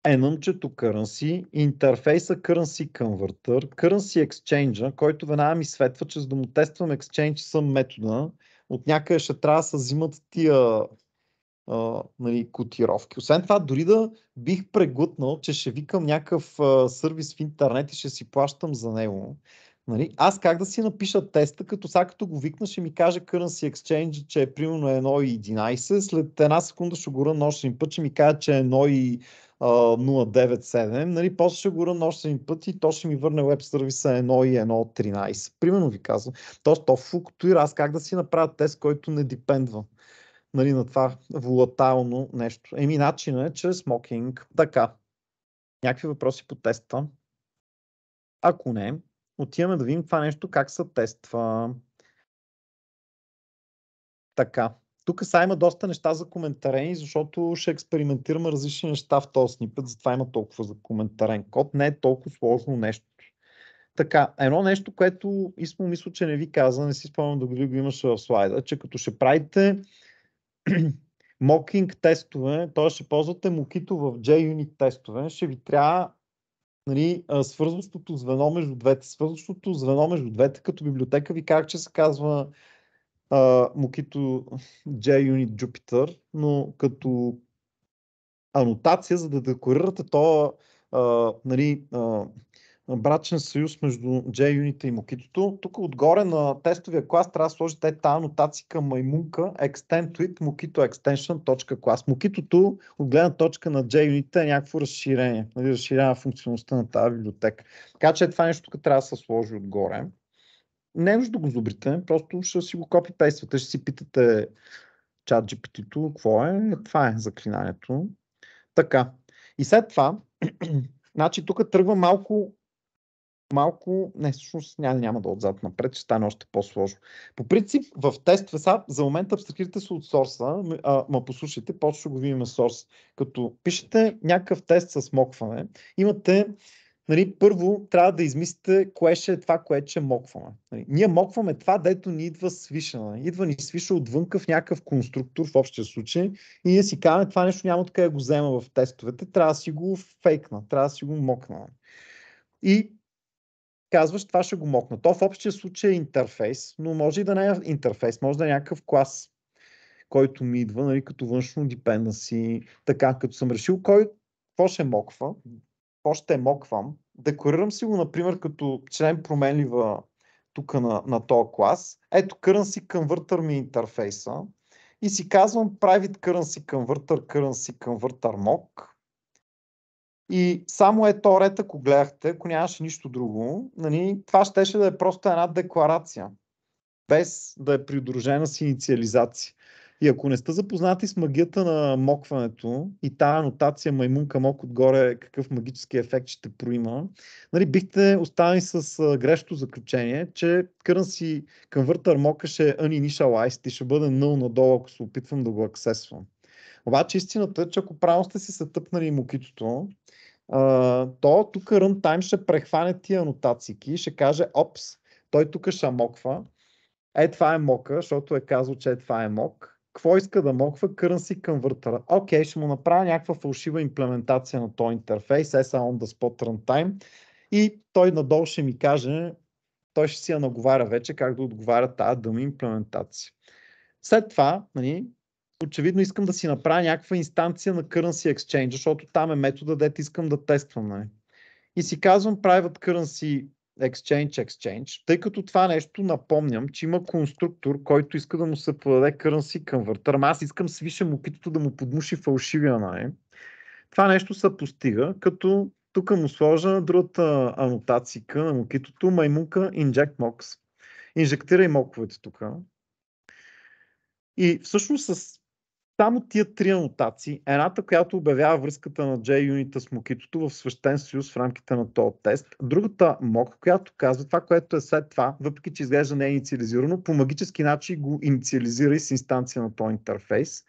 Enumчето Currency, интерфейса Currency Converter, Currency Exchange, който веднага ми светва, че за да му тествам Exchange Sum метода, от някъде ще трябва да се взимат тия нали, котировки. Освен това, дори да бих преглътнал, че ще викам някакъв сервис в интернет и ще си плащам за него. Нали? Аз как да си напиша теста, като сега като го викна, ще ми каже Currency Exchange, че е примерно 1.11, след една секунда ще го ръна още един път, ще ми каже, че е 1.097, нали? После ще го ръна още един път и то ще ми върне веб сервиса 1.1.13. Примерно ви казвам. Тоест, то флуктуира. Аз как да си направя тест, който не депендва, нали, на това волатайлно нещо. Начинът е чрез мокинг. Така. Някакви въпроси по теста? Ако не, отиваме да видим това нещо как се тества. Така. Тук сега има доста неща за коментарени, защото ще експериментираме различни неща в този снипет, затова има толкова за коментарен код. Не е толкова сложно нещо. Така, едно нещо, което мисля, че не ви каза, не си спомням да го имаше в слайда, че като ще правите мокинг тестове, т.е. ще ползвате Mockito в JUnit тестове, ще ви трябва нали, свързващото звено между двете. Свързващото звено между двете като библиотека ви казах, че се казва Mockito JUnit Jupyter, но като анотация, за да декорирате този нали, брачен съюз между JUnit и Mockito. Тук отгоре на тестовия клас трябва да сложите тази анотация към маймунка extend with Mockito extension.class. Mockito от гледна точка на JUnit е някакво разширение, нали, разширява функционалността на тази библиотека. Така че това нещо тук трябва да се сложи отгоре. Не е нужда да го зубрите, просто ще си го копи-пействате, ще си питате чат GPT-то, какво е, това е заклинанието. Така. И след това, значи тук тръгва малко, не, всъщност няма да отзад напред, ще стане още по-сложно. По принцип, в тест за момента абстрахирате се от сорса, послушайте, после ще го видим сорс. Като пишете някакъв тест с мокване, имате, нали, първо трябва да измислите кое ще е това, което ще мокваме. Нали, ние мокваме това, дето ни идва свиша. Идва ни свиша отвънка в някакъв конструктор в общия случай и ние си казваме, това нещо няма откъде го взема в тестовете, трябва да си го фейкна, трябва да си го мокна. И казваш, това ще го мокна. То в общия случай е интерфейс, но може и да не е интерфейс, може да е някакъв клас, който ми идва, нали, като външно dependency. Така, като съм решил какво ще моква, какво ще моквам, декорирам си го, например, като член променлива тук на този клас. Ето currency converter ми интерфейса и си казвам private currency converter mock. И само ето ред, ако гледахте, ако нямаше нищо друго, нали, това щеше да е просто една декларация, без да е придружена с инициализация. И ако не сте запознати с магията на мокването и тази анотация маймунка мок отгоре, какъв магически ефект ще проима, нали, бихте останали с грешното заключение, че currency converter mock ще е uninitialized и ще бъде null надолу, ако се опитвам да го аксесвам. Обаче истината е, че ако правилно сте си се тъпнали мокитото, то тук runtime ще прехване тия анотации и ще каже, опс, той тук ще моква. Това е мока, защото е казал, че това е мок. Какво иска да моква? Currency converter. Окей, ще му направя някаква фалшива имплементация на този интерфейс, ESA on the spot runtime и той надолу ще ми каже, той ще си я наговаря вече как да отговаря тази дъми имплементация. След това, нали, очевидно искам да си направя някаква инстанция на Currency Exchange, защото там е метода, дето искам да тествам. Не? И си казвам Private Currency Exchange, тъй като това нещо напомням, че има конструктор, който иска да му се подаде Currency Converter, ама аз искам свиша мокитото да му подмуши фалшивия. Не? Това нещо се постига, като тук му сложа другата анотацика на мокитото, маймунка Inject Mocks. Инжектирай моковете тук. И всъщност с само тия три анотации, едната, която обявява връзката на JUnit с мокитото в свещен съюз в рамките на този тест, другата mock, която казва това, което е след това, въпреки че изглежда не е инициализирано, по магически начин го инициализира и с инстанция на този интерфейс.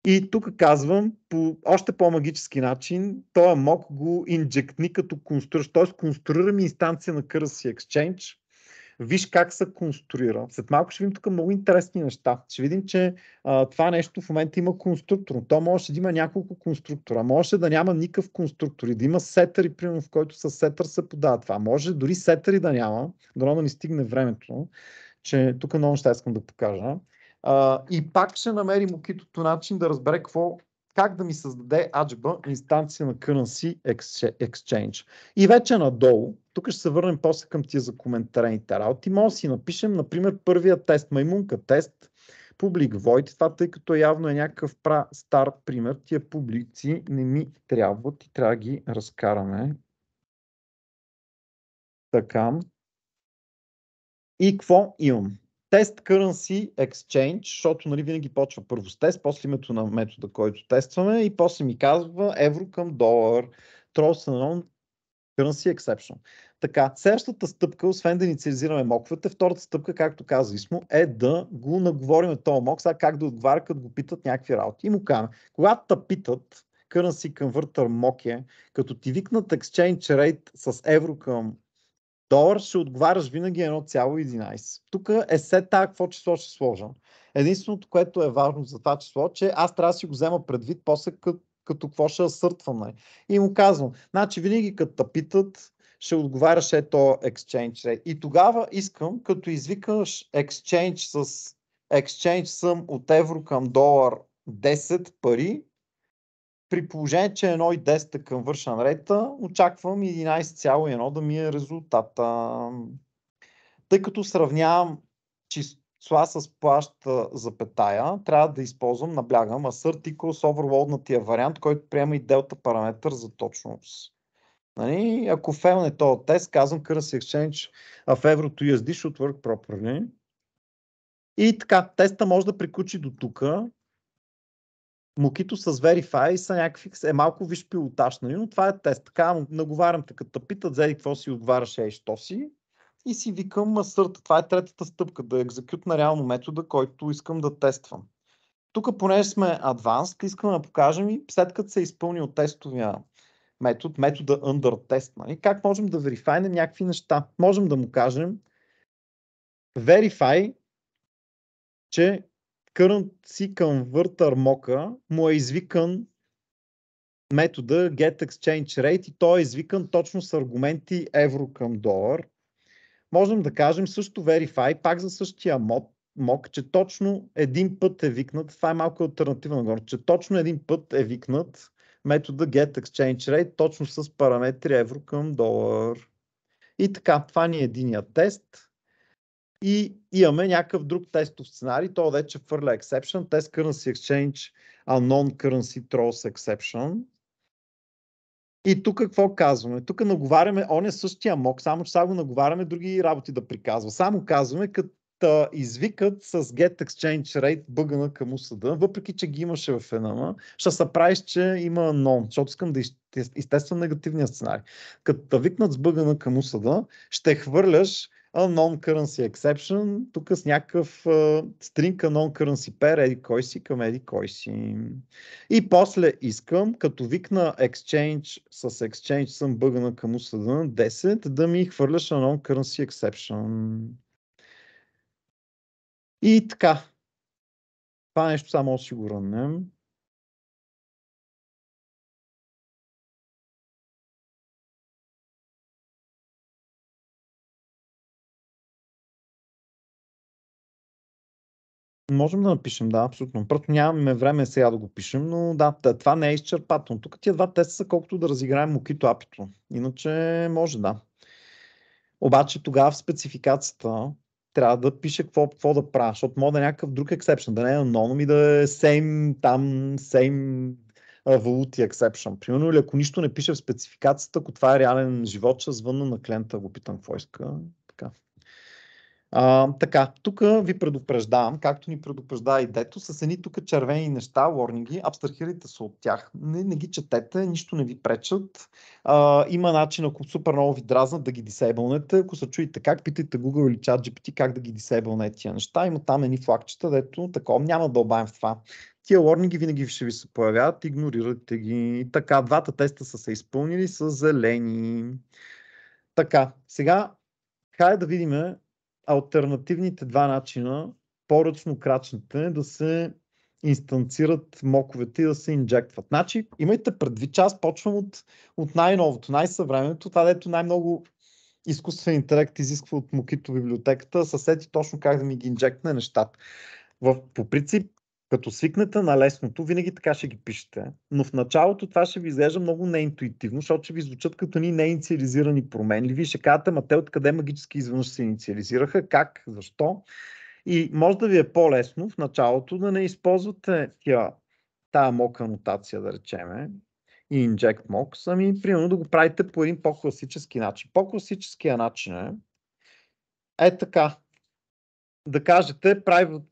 И тук казвам, по още по-магически начин, този mock го инжектни като конструираш, т.е. конструираме инстанция на Currency Exchange. Виж как се конструира. След малко ще видим тук много интересни неща. Ще видим, че това нещо в момента има конструктор. То може да има няколко конструктора. Може да няма никакъв конструктор и да има сетъри, примерно, в който с сетър се подава това. Може дори сетъри да няма, дано да ни стигне времето, че тук много неща искам да покажа. И пак ще намери мокитото начин да разбере как да ми създаде AGB инстанция на Currency Exchange. И вече надолу, тук ще се върнем после към тия за коментарените работи, може да си напишем, например, първия тест, маймунка тест, public void, това тъй като явно е някакъв стар пример, тия публици не ми трябват и трябва да ги разкараме. Така. И какво имам? Тест Currency Exchange, защото, нали, винаги почва първо с тест, после името на метода, който тестваме и после ми казва евро към долар, Trust on Currency Exception. Така, следващата стъпка, освен да инициализираме моковете, втората стъпка, както каза Исмо, е да го наговорим този мок, сега как да отговаря, като го питат някакви работи. И му казваме, когато те питат Currency Converter mock като ти викнат Exchange Rate с евро към долар, ще отговаряш винаги 1,11. Тук е след това какво число ще сложа. Единственото, което е важно за това число, че аз трябва да си го взема предвид после като какво ще асъртвам. Нали. И му казвам, значи винаги като те питат, ще отговаряш ето exchange rate. И тогава искам, като извикаш exchange с exchange sum от евро към долар 10 пари, при положение, че 1,10 към вършен рейта, очаквам 11,1 да ми е резултата. Тъй като сравнявам числа с плаща запетая, трябва да използвам, наблягам, assert equals overloadнатия вариант, който приема и делта параметър за точност. Нали? Ако фейлне този тест, казвам currency exchange в еврото USD should work properly. И така, теста може да приключи до тук. Мокито с Verify са някакви, е малко виж пилотаж, нали? Но това е тест. Така наговарям те, като питат, зеди какво си отговаряш, що си. И си викам assert. Това е третата стъпка, да екзекют на реално метода, който искам да тествам. Тук, понеже сме advanced, искаме да покажем и след като се е изпълнил тестовия метода under test, нали? Как можем да верифайнем някакви неща. Можем да му кажем verify, че currency converter mock му е извикан метода get exchange rate и той е извикан точно с аргументи евро към долар. Можем да кажем също verify, пак за същия mock, че точно един път е викнат, това е малко алтернатива нагоре, че точно един път е викнат метода get exchange rate точно с параметри евро към долар. И така, това ни е единият тест. И имаме някакъв друг тестов сценарий, то вече фърля exception, test currency exchange unknown currency throws exception. И тук какво казваме? Тук наговаряме, он е същия мок, само че сега го наговаряме други работи да приказва. Само казваме, като извикат с get exchange rate бъгана към усъда, въпреки че ги имаше в NM, ще се правиш, че има unknown, защото искам да изтествам негативния сценарий. Като викнат с бъгана към усъда, ще хвърляш unknown currency exception, тук с някакъв string unknown currency pair, еди кой си към еди кой си. И после искам, като викна exchange с exchange съм бъгана към усъда на 10, да ми хвърляш unknown currency exception. И така. Това нещо само осигуране. Можем да напишем, да, абсолютно. Просто нямаме време сега да го пишем, но да, това не е изчерпателно. Тук тия два теста са колкото да разиграем Мокито апито. Иначе може, да. Обаче тогава в спецификацията трябва да пише какво да правя, защото може да е някакъв друг exception, да не е anon, и да е same valuti exception. Примерно, или ако нищо не пише в спецификацията, ако това е реален живот, ще звънна на клиента, го питам какво иска. Така. Така, тук ви предупреждавам, както ни предупреждава и Дето, с едни тук червени неща, warningi, абстрахирайте се от тях. Не ги четете, нищо не ви пречат. Има начин, ако супер много ви дразнат, да ги дисейбълнете. Ако се чуете как, питайте Google или ChatGPT как да ги дисейбълнете тия неща. Има там едни флагчета, дето такова, няма да обаем в това. Тия warningi винаги ще ви се появяват, игнорирайте ги. Така, двата теста са се изпълнили, са зелени. Така, сега, хайде да видим алтернативните два начина, по-ръчно крачните, да се инстанцират моковете и да се инжектват. Значи, имайте предвид, че аз почвам от най-новото, най-съвременното, това дето най-много изкуствен интелект изисква от Мокито библиотеката, съсети точно как да ми ги инжектне нещата. По принцип, като свикнете на лесното, винаги така ще ги пишете. Но в началото това ще ви изглежда много неинтуитивно, защото ще ви звучат като ни неинициализирани промени. Вие ще кажете, ма те откъде магически изведнъж се инициализираха, как, защо. И може да ви е по-лесно в началото да не използвате тая mock анотация, да речеме, и inject mocks, ами примерно да го правите по един по-класически начин. По-класическия начин е така. Да кажете private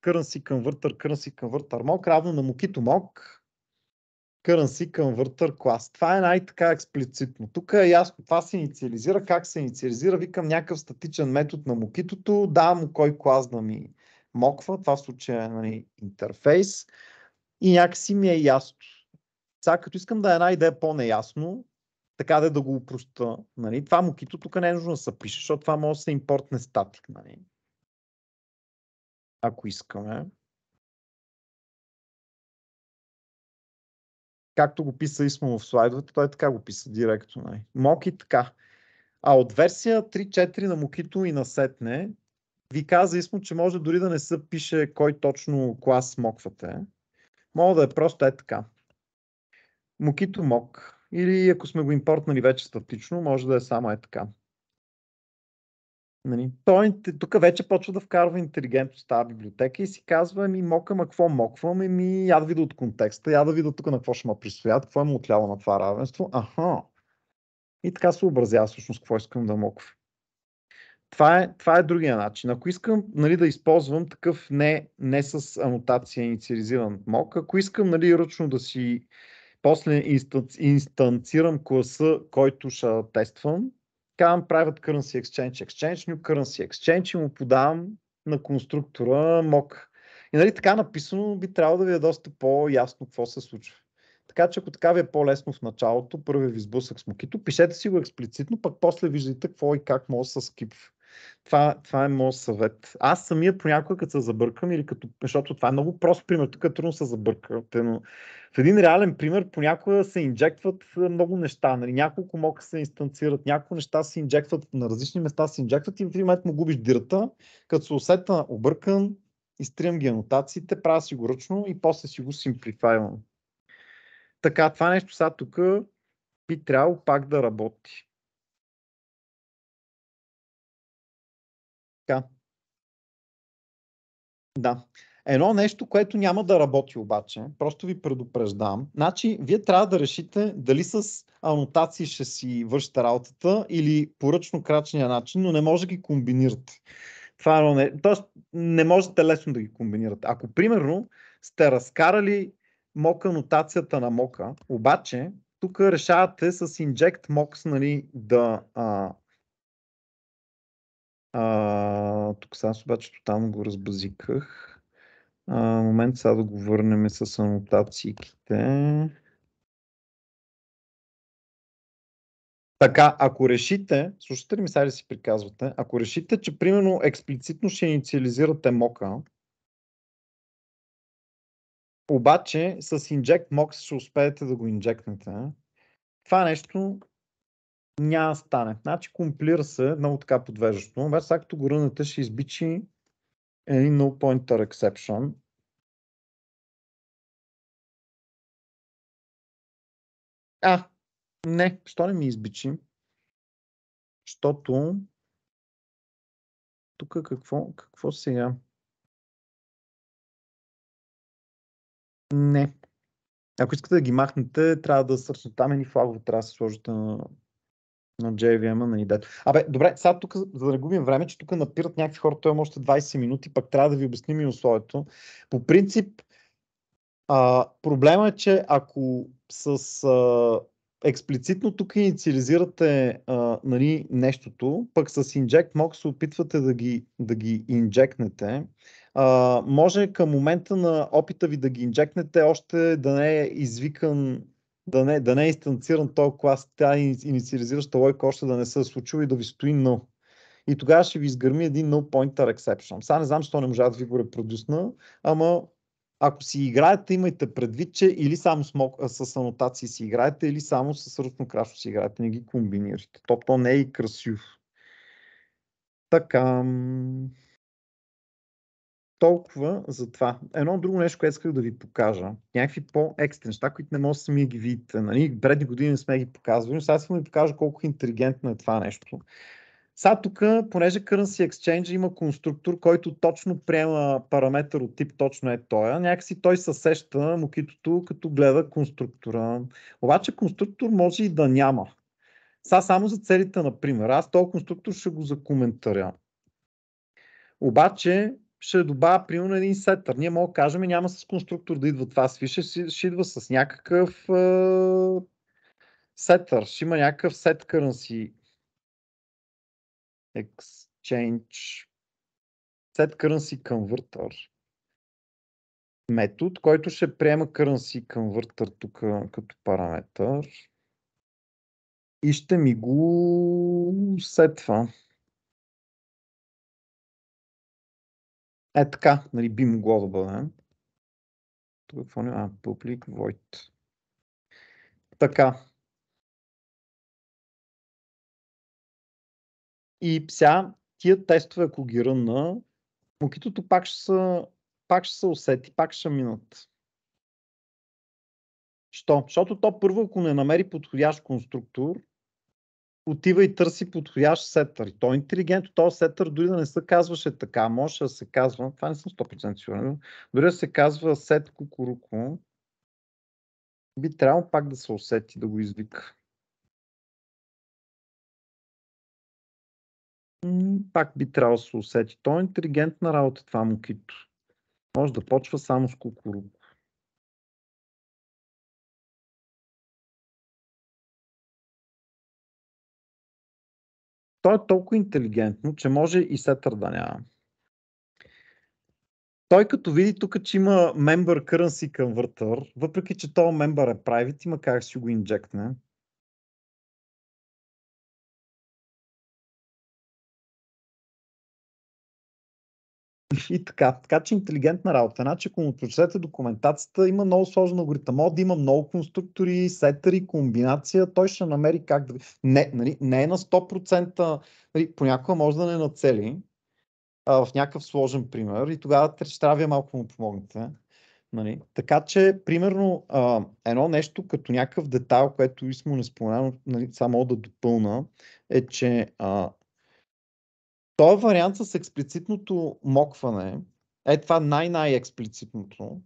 currency converter mock равно на Mokito mock currency converter class. Това е най-така експлицитно. Тук е ясно, това се инициализира, как се инициализира, викам някакъв статичен метод на Mokito-то, давам му кой клас да ми моква, това в случая е, нали, интерфейс и някакси ми е ясно. Сега като искам да е една идея по-неясно, така да го упроста, нали, това Mokito тук не е нужно да се пише, защото това може да се импортне статик, нали. Ако искаме. както го писа Исмо в слайдовете, той така го писа директно. Нали. Моки така. А от версия 3.4 на Mockito и на Сетне ви каза Исмо, че може дори да не се пише кой точно клас смоквате. Мога да е просто е така. Mockito mock. Или ако сме го импортнали вече статично, може да е само е така. Нали? Тук вече почва да вкарва интелигентност в тази библиотека и си казва, мокам, а какво моквам, я да видя от контекста, я да видя тук на какво ще ме пристоят, какво е му отляло на това равенство. Аха. И така се образява всъщност какво искам да моква. Това е другия начин. Ако искам нали, да използвам такъв не с анотация инициализиран мок, ако искам нали, ръчно да си после инстанцирам класа, който ще тествам, казвам private currency exchange, new currency exchange и му подавам на конструктора mock. И нали така написано би трябвало да ви е доста по-ясно какво се случва. Така че ако така ви е по-лесно в началото, първи ви сблъсък с Mockito, пишете си го експлицитно, пък после виждате какво и как може да се скипва. Това е моят съвет. Аз самия понякога като се забъркам или защото това е много прост пример, тук е трудно се забъркате, но в един реален пример понякога се инжектват много неща. Нали? Няколко мока се инстанцират, няколко неща се инжектват, на различни места се инжектват и в един момент му губиш дирата, като се усета объркан, изтриям ги анотациите, правя си го ръчно и после си го симплифайвам. Така, това нещо сега тук би трябвало пак да работи. Така. Да. Едно нещо, което няма да работи обаче, просто ви предупреждам. Значи, вие трябва да решите дали с анотации ще си вършите работата или по ръчно крачния начин, но не може да ги комбинирате. Това е тоест, не можете лесно да ги комбинирате. Ако, примерно, сте разкарали мока анотацията на мока, обаче, тук решавате с inject mocks, нали, да тук сега обаче тотално го разбазиках. Момент сега да го върнем с анотациите. Така, ако решите, слушате ли ми сега да си приказвате, ако решите, че примерно експлицитно ще инициализирате мока, обаче с inject mocks ще успеете да го инжектнете, това нещо няма да стане. Значи комплира се много така подвеждащо, обаче сега като го рънете ще избичи един null pointer exception. Не, що не ми избичи? Защото тук какво сега? Не. Ако искате да ги махнете, трябва да сърчнете там едни флагове, трябва да се сложите на JVM-а на идеята. Добре, сега тук, за да не губим време, че тук напират някакви хора, той има още 20 минути, пък трябва да ви обясним и условието. По принцип, проблема е, че ако с експлицитно тук инициализирате нали, нещото, пък с inject mock се опитвате да ги инжектнете, може към момента на опита ви да ги инжектнете още да не е извикан, да не е инстанциран този клас, тя инициализираща лойка още да не се е случила и да ви стои null. И тогава ще ви изгърми един null pointer exception. Сега не знам, защо не можа да ви го репродюсна, ама ако си играете, имайте предвид, че или само с анотации си играете, или само с ръчно крачно си играете, не ги комбинирате. То не е и красиво. Така. Толкова за това. Едно друго нещо, което исках да ви покажа. Някакви по-екстра неща, които не може сами ги видите. Нали? Предни години не сме ги показвали, но сега искам да ви покажа колко интелигентно е това нещо. Сега тук, понеже Currency Exchange има конструктор, който точно приема параметър от тип точно е тоя, някакси той се сеща Mockito, като гледа конструктора. Обаче конструктор може и да няма. Сега само за целите, например, аз този конструктор ще го закоментаря. Обаче ще добавя примерно един сетър. Ние мога да кажем, няма с конструктор да идва това свише, ще идва с някакъв сетър. Ще има някакъв set currency exchange set currency converter метод, който ще приема currency converter тук като параметър и ще ми го сетва. Така, нали, би могло да бъде. Тук какво не? Public void. Така. И сега тия тестове, ако ги рънна, мокитото пак ще се усети, пак ще минат. Що? Защото то първо, ако не намери подходящ конструктор, отива и търси подходящ сетър. И той е интелигентно, този сетър дори да не се казваше така, може да се казва, това не съм 100% сигурен, дори да се казва сет кукуруко, би трябвало пак да се усети, да го извика. Пак би трябвало да се усети. Той е интелигентна работа, това мокито. Може да почва само с кукуруко. Той е толкова интелигентно, че може и сетър да няма. Той като види тук, че има Member Currency Converter, въпреки че този Member е private, има как си го инжектне. И така че интелигентна работа. Значи, ако му прочетете документацията, има много сложен алгоритъм. Може да има много конструктори, сетъри, комбинация, той ще намери как да... Не е на 100%, понякога може да не нацели в някакъв сложен пример и тогава ще трябва вие малко му помогнете. Нали? Така че, примерно, едно нещо като някакъв детайл, което му не споменавам, нали, само да допълна, е, че този вариант с експлицитното мокване, това най-експлицитното,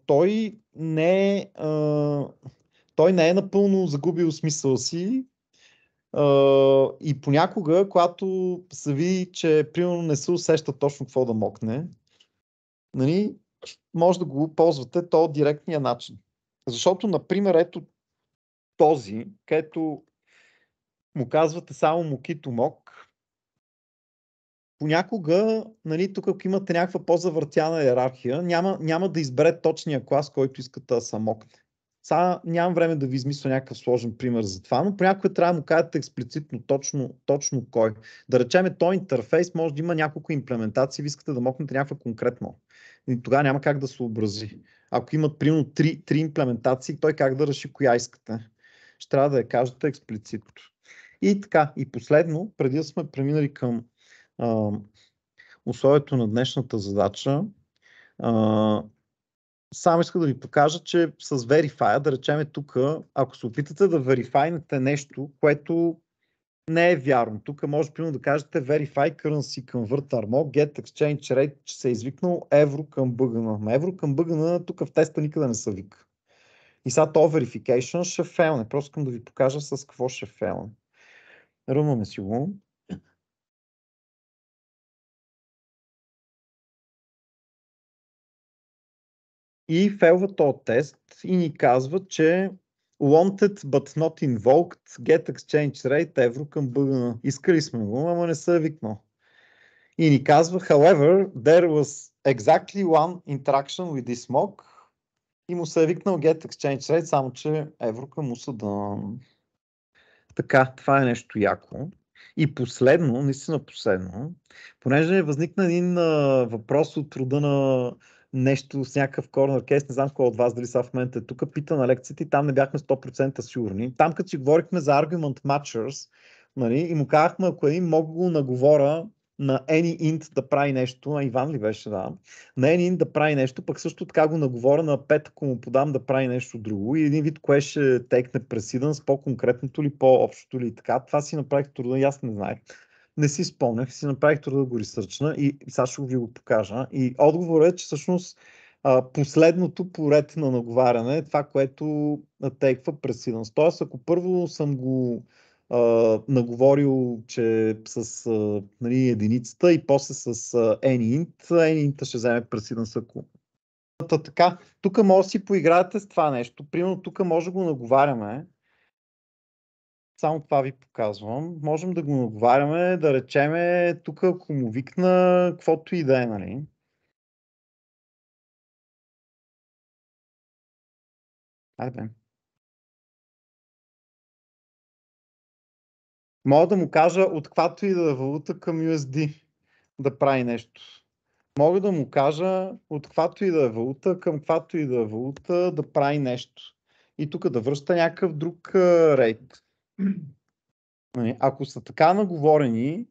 той не е напълно загубил смисъла си и понякога, когато се види, че примерно не се усеща точно какво да мокне, нали, може да го ползвате то директния начин. Защото, например, ето този, където му казвате само мокито мок, понякога, нали, тук ако имате някаква по-завъртяна иерархия, няма да избере точния клас, който искате да се мокне. Сега нямам време да ви измисля някакъв сложен пример за това, но понякога трябва да му кажете експлицитно точно кой. Да речем, този интерфейс може да има няколко имплементации, ви искате да мокнете някаква конкретно. И тогава няма как да се образи. Ако имат примерно 3 имплементации, той как да реши коя искате. Ще трябва да я кажете експлицитно. И така, и последно, преди да сме преминали към условието на днешната задача, само иска да ви покажа, че с Verify, да речем тук, ако се опитате да верифайнете нещо, което не е вярно. Тук може примерно да кажете Verify Currency Converter Mock, Get Exchange Rate, че се е извикнал евро към BGN. Евро към BGN тук в теста никъде не се вика. И сега то Verification ще фейлне. Просто искам да ви покажа с какво ще фейлне. Ръмваме си го. И фейлва този тест и ни казва, че wanted but not invoked get exchange rate евро към BGN. Искали сме го, ама не се е викнал. И ни казва, however, there was exactly one interaction with this mock и му се е викнал get exchange rate, само че евро към усъда. Така, това е нещо яко. И последно, наистина последно, понеже възникна един въпрос от рода на нещо с някакъв corner case, не знам кой от вас дали са в момента тук, пита на лекцията и там не бяхме 100% сигурни. Там като си говорихме за argument matchers, нали, и му казахме, ако един мога го наговоря на any int да прави нещо, Иван ли беше, да, на any int да прави нещо, пък също така го наговоря на 5, ако му подам да прави нещо друго и един вид, кое ще текне пресиданс, по-конкретното ли, по-общото ли и така. Това си направих труда и аз не знаех. Не си спомнях, си направих труда да го ресърчна и сега ще ви го покажа. И отговорът е, че всъщност последното поред на наговаряне е това, което теква пресиданс. Тоест, ако първо съм го наговорил, че с нали, единицата и после с anyint ще вземе пресиданс. Така, тук може да си поиграете с това нещо. Примерно тук може да го наговаряме. Само това ви показвам. Можем да го наговаряме, да речеме тук, ако му викна, каквото и да е, нали? Айде. Мога да му кажа от каквато и да е валута към USD да прави нещо. Мога да му кажа от каквато и да е валута към каквато и да е валута да прави нещо. и тук да връща някакъв друг рейт. Ако са така наговорени,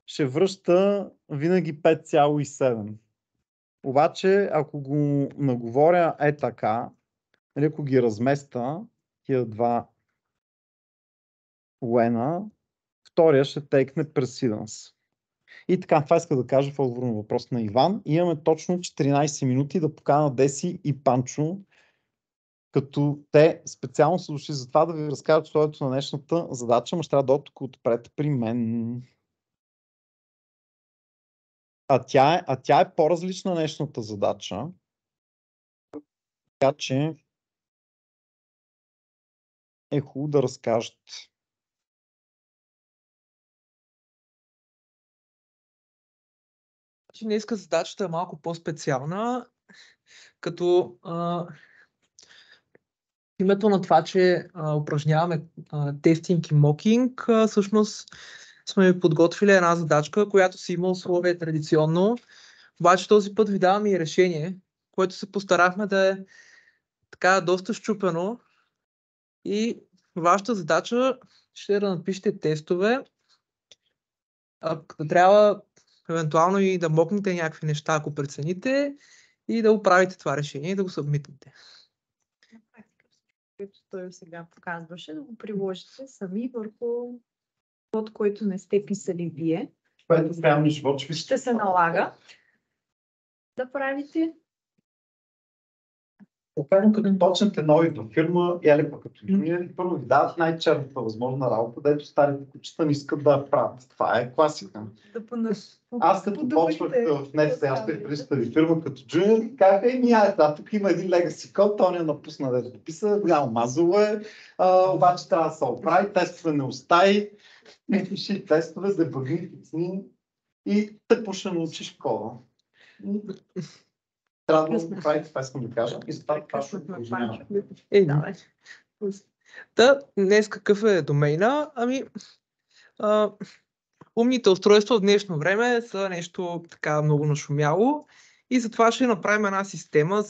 ще връща винаги 5,7. Обаче, ако го наговоря така, ако ги разместа, тия два лена, втория ще тейкне precedence. И така, това иска да кажа в отговор на въпрос на Иван. И имаме точно 14 минути да покана Деси и Панчо, като те специално са дошли за това да ви разкажат условието на днешната задача, но ще трябва да дойдат тук отпред при мен. А тя е по-различна днешната задача. Така че е хубаво да разкажат. Днеска задачата е малко по-специална, като името на това, че упражняваме тестинг и мокинг, всъщност сме ви подготвили една задачка, която си има условие традиционно, обаче този път ви даваме и решение, което се постарахме да е така доста счупено и вашата задача ще е да напишете тестове, като трябва евентуално и да мокнете някакви неща, ако прецените, и да оправите това решение и да го събмитнете. Което той сега показваше, да го приложите сами върху код, който не сте писали вие. Което в реалния живот ще се налага да правите. Опено като почнете нови във фирма, или пък като инженери, първо ви дават най-черната възможна работа, дето старите кучета не искат да я правят. Това е класика. Аз като почвах в НЕС, аз те представи фирма като джуниор, казах, тук има един legacy код, той не напусна да го писа, голямо мазало е, обаче трябва да се оправи, тестове не остави, не пиши тестове, дебъгни, фиксни и тъкво ще научиш кода. Трябва да го правите, това искам да кажа. И затова днес какъв е домейна? Умните устройства в днешно време са нещо така много нашумяло и затова ще направим една система,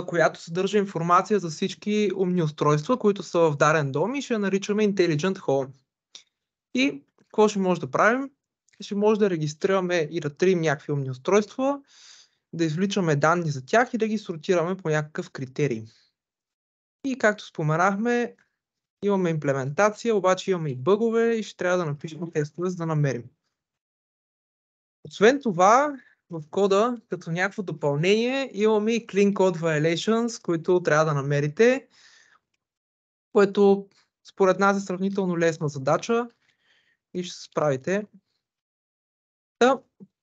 която съдържа информация за всички умни устройства, които са в даден дом и ще я наричаме Intelligent Home. И какво ще може да правим? Ще може да регистрираме и да търсим някакви умни устройства, да извличаме данни за тях и да ги сортираме по някакъв критерий. И както споменахме, имаме имплементация, обаче имаме и бъгове и ще трябва да напишем тестове, за да намерим. Освен това, в кода, като някакво допълнение, имаме и Clean Code Violations, които трябва да намерите, което според нас е сравнително лесна задача и ще се справите.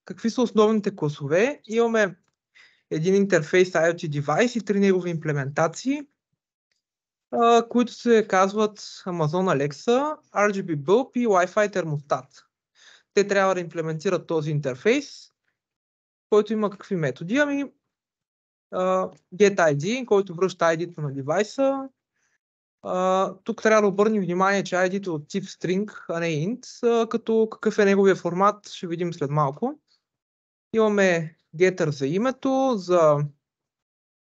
Какви са основните класове? Имаме един интерфейс IoT Device и 3 негови имплементации, които се казват Amazon Alexa, RGB Bulb и Wi-Fi термостат. Те трябва да имплементират този интерфейс, който има какви методи? GetID, който връща ID-то на девайса. Тук трябва да обърнем внимание, че ID-то е от тип string, а не int, като какъв е неговия формат, ще видим след малко. Имаме getter за името, за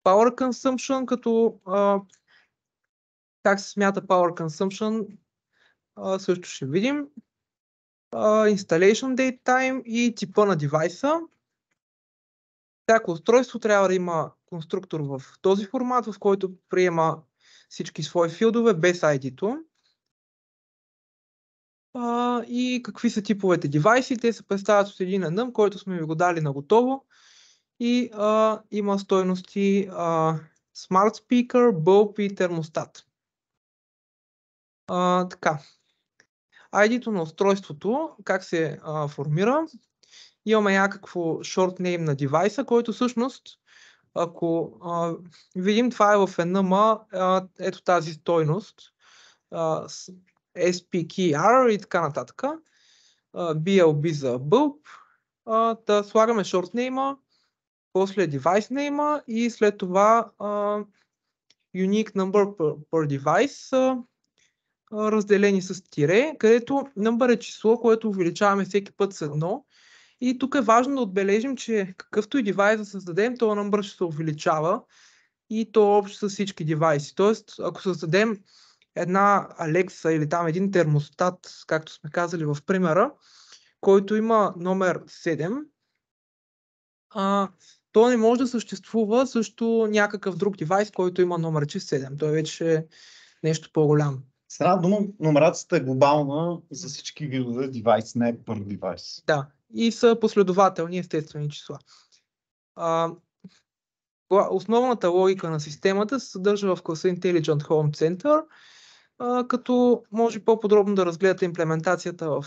power consumption, като как се смята power consumption, също ще видим. Installation date time и типа на девайса. Всяко устройство трябва да има конструктор в този формат, в който приема всички свои филдове без ID-то. И какви са типовете девайси? Те се представят от един enum, който сме ви го дали на готово. И има стойности Smart Speaker, Bulb и термостат. Така. ID-то на устройството, как се формира? Имаме някакво short name на девайса, който всъщност, ако видим, това е в enum, ето тази стойност, SPKR и така нататък, BLB за bulb, да слагаме short name, после device name и след това unique number per device, разделени с тире, където number е число, което увеличаваме всеки път с 1. И тук е важно да отбележим, че какъвто и девайс да създадем, този number ще се увеличава и то общо с всички девайси. Тоест, ако създадем една Alexa или там един термостат, както сме казали в примера, който има номер 7, то не може да съществува също някакъв друг девайс, който има номер 7. Той вече е нещо по-голямо. С една дума, номерацията е глобална за всички видове девайс, не е първ девайс. Да, и са последователни естествени числа. Основната логика на системата се съдържа в класа Intelligent Home Center, като може по-подробно да разгледате имплементацията в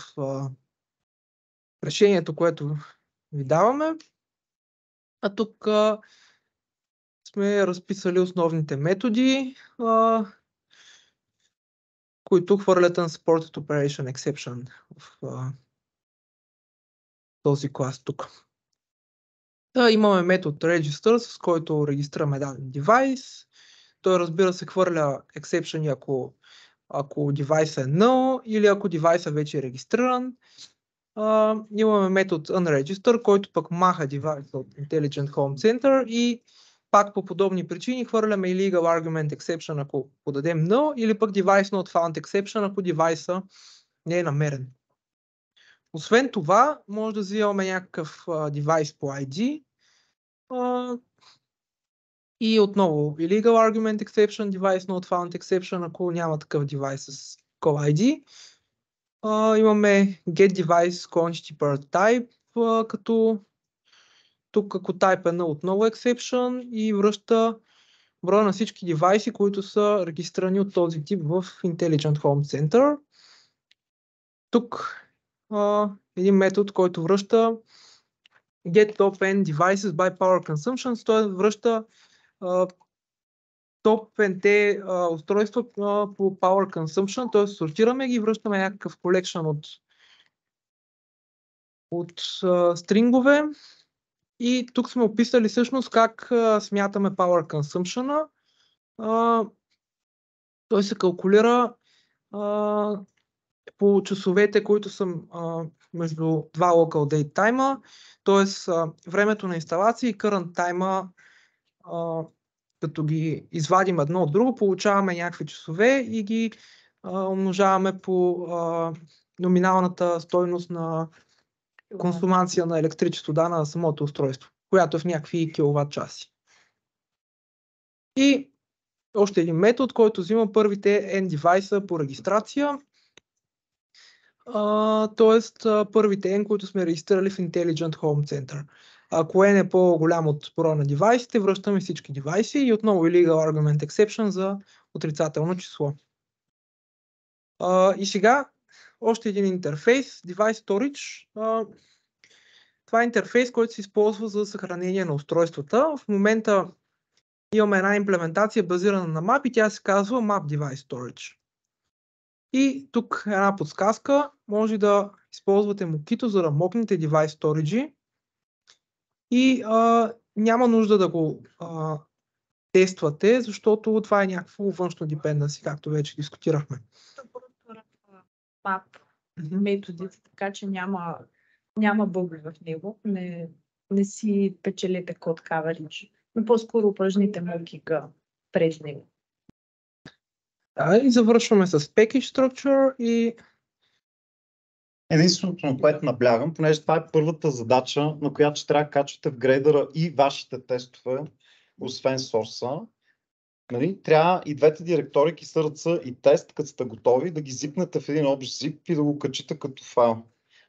решението, което ви даваме. А тук сме разписали основните методи, които хвърлят Unsupported Operation Exception в този клас тук. Имаме метод Register, с който регистрираме даден девайс. Той, разбира се, хвърля exception, ако девайс е null или ако девайсът вече е регистриран. Имаме метод Unregister, който пък маха девайса от Intelligent Home Center и пак по подобни причини хвърляме illegal argument exception, ако подадем null, или пък device not found exception, ако девайса не е намерен. Освен това, може да взимаме някакъв девайс по ID и отново illegal argument exception, device not found exception, ако няма такъв девайс с call ID. Имаме get device quantity per type, като тук ако type е null, отново exception и връща броя на всички девайси, които са регистрирани от този тип в Intelligent Home Center. Тук един метод, който връща get top n devices by power consumption, т.е. връща топ n устройства по power consumption, т.е. сортираме ги и връщаме някакъв collection от стрингове. И тук сме описали всъщност как смятаме power consumption. Той се калкулира по часовете, които са между два local date time, т.е. времето на инсталация и current time, като ги извадим едно от друго, получаваме някакви часове и ги умножаваме по номиналната стойност на консумация на електричество на самото устройство, която е в някакви киловатт часи. И още един метод, който взима първите N девайса по регистрация, т.е. първите N, които сме регистрирали в Intelligent Home Center. Ако N е по-голям от броя на девайсите, връщаме всички девайси и отново illegal argument exception за отрицателно число. И сега още един интерфейс, Device Storage. Това е интерфейс, който се използва за съхранение на устройствата. В момента имаме една имплементация базирана на Map и тя се казва Map Device Storage. И тук една подсказка, може да използвате Mockito, за да мокнете Device Storage и няма нужда да го тествате, защото това е някакво външно dependency, както вече дискутирахме. Map методите, така че няма бъгове в него. Не си печелите код coverage, но по-скоро упражните мокинга през него. И завършваме с Package Structure и единственото, на което наблягам, понеже това е първата задача, на която ще трябва да качвате в грейдъра и вашите тестове, освен сорса. Нали? Трябва и двете директорики SRC и тест, като сте готови, да ги зипнете в един общ zip и да го качите като файл.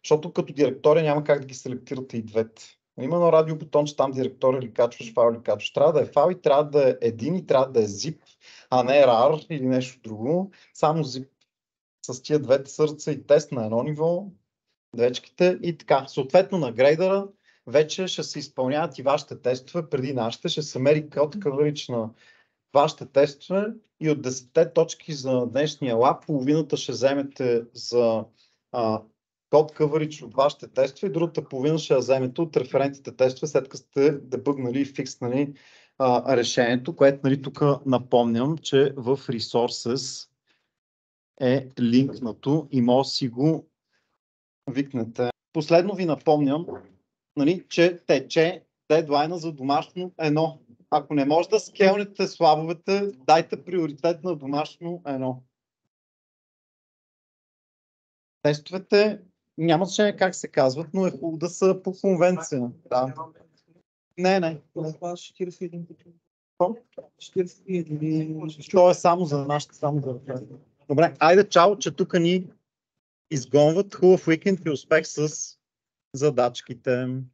Защото като директория няма как да ги селектирате и двете. Има едно радио бутон, че там директория ли качваш, файл ли качваш. Трябва да е файл и трябва да е един и трябва да е zip, а не RAR или нещо друго. Само zip. С тия двете SRC и тест на едно ниво, двечките и така. Съответно на грейдъра вече ще се изпълняват и вашите тестове преди нашите. Ще се мери код coverage на вашите тестове и от 10 точки за днешния лаб, половината ще вземете за код coverage от вашите тестове и другата половина ще я вземете от референтните тестове, след като сте дебъгнали и фикснали решението, което нали, тук напомням, че в Resources е линкнато и може да си го викнете. Последно ви напомням, нали, че тече дедлайна за домашно 1. Ако не може да скелнете слабовете, дайте приоритет на домашно едно. Тестовете няма значение как се казват, но е хубаво да са по конвенция. Да. Не. Това 41 пъти. Какво? 41. То е само за нашите, само за... Добре, айде чао, че тук ни изгонват. Хубав уикенд и успех с задачките.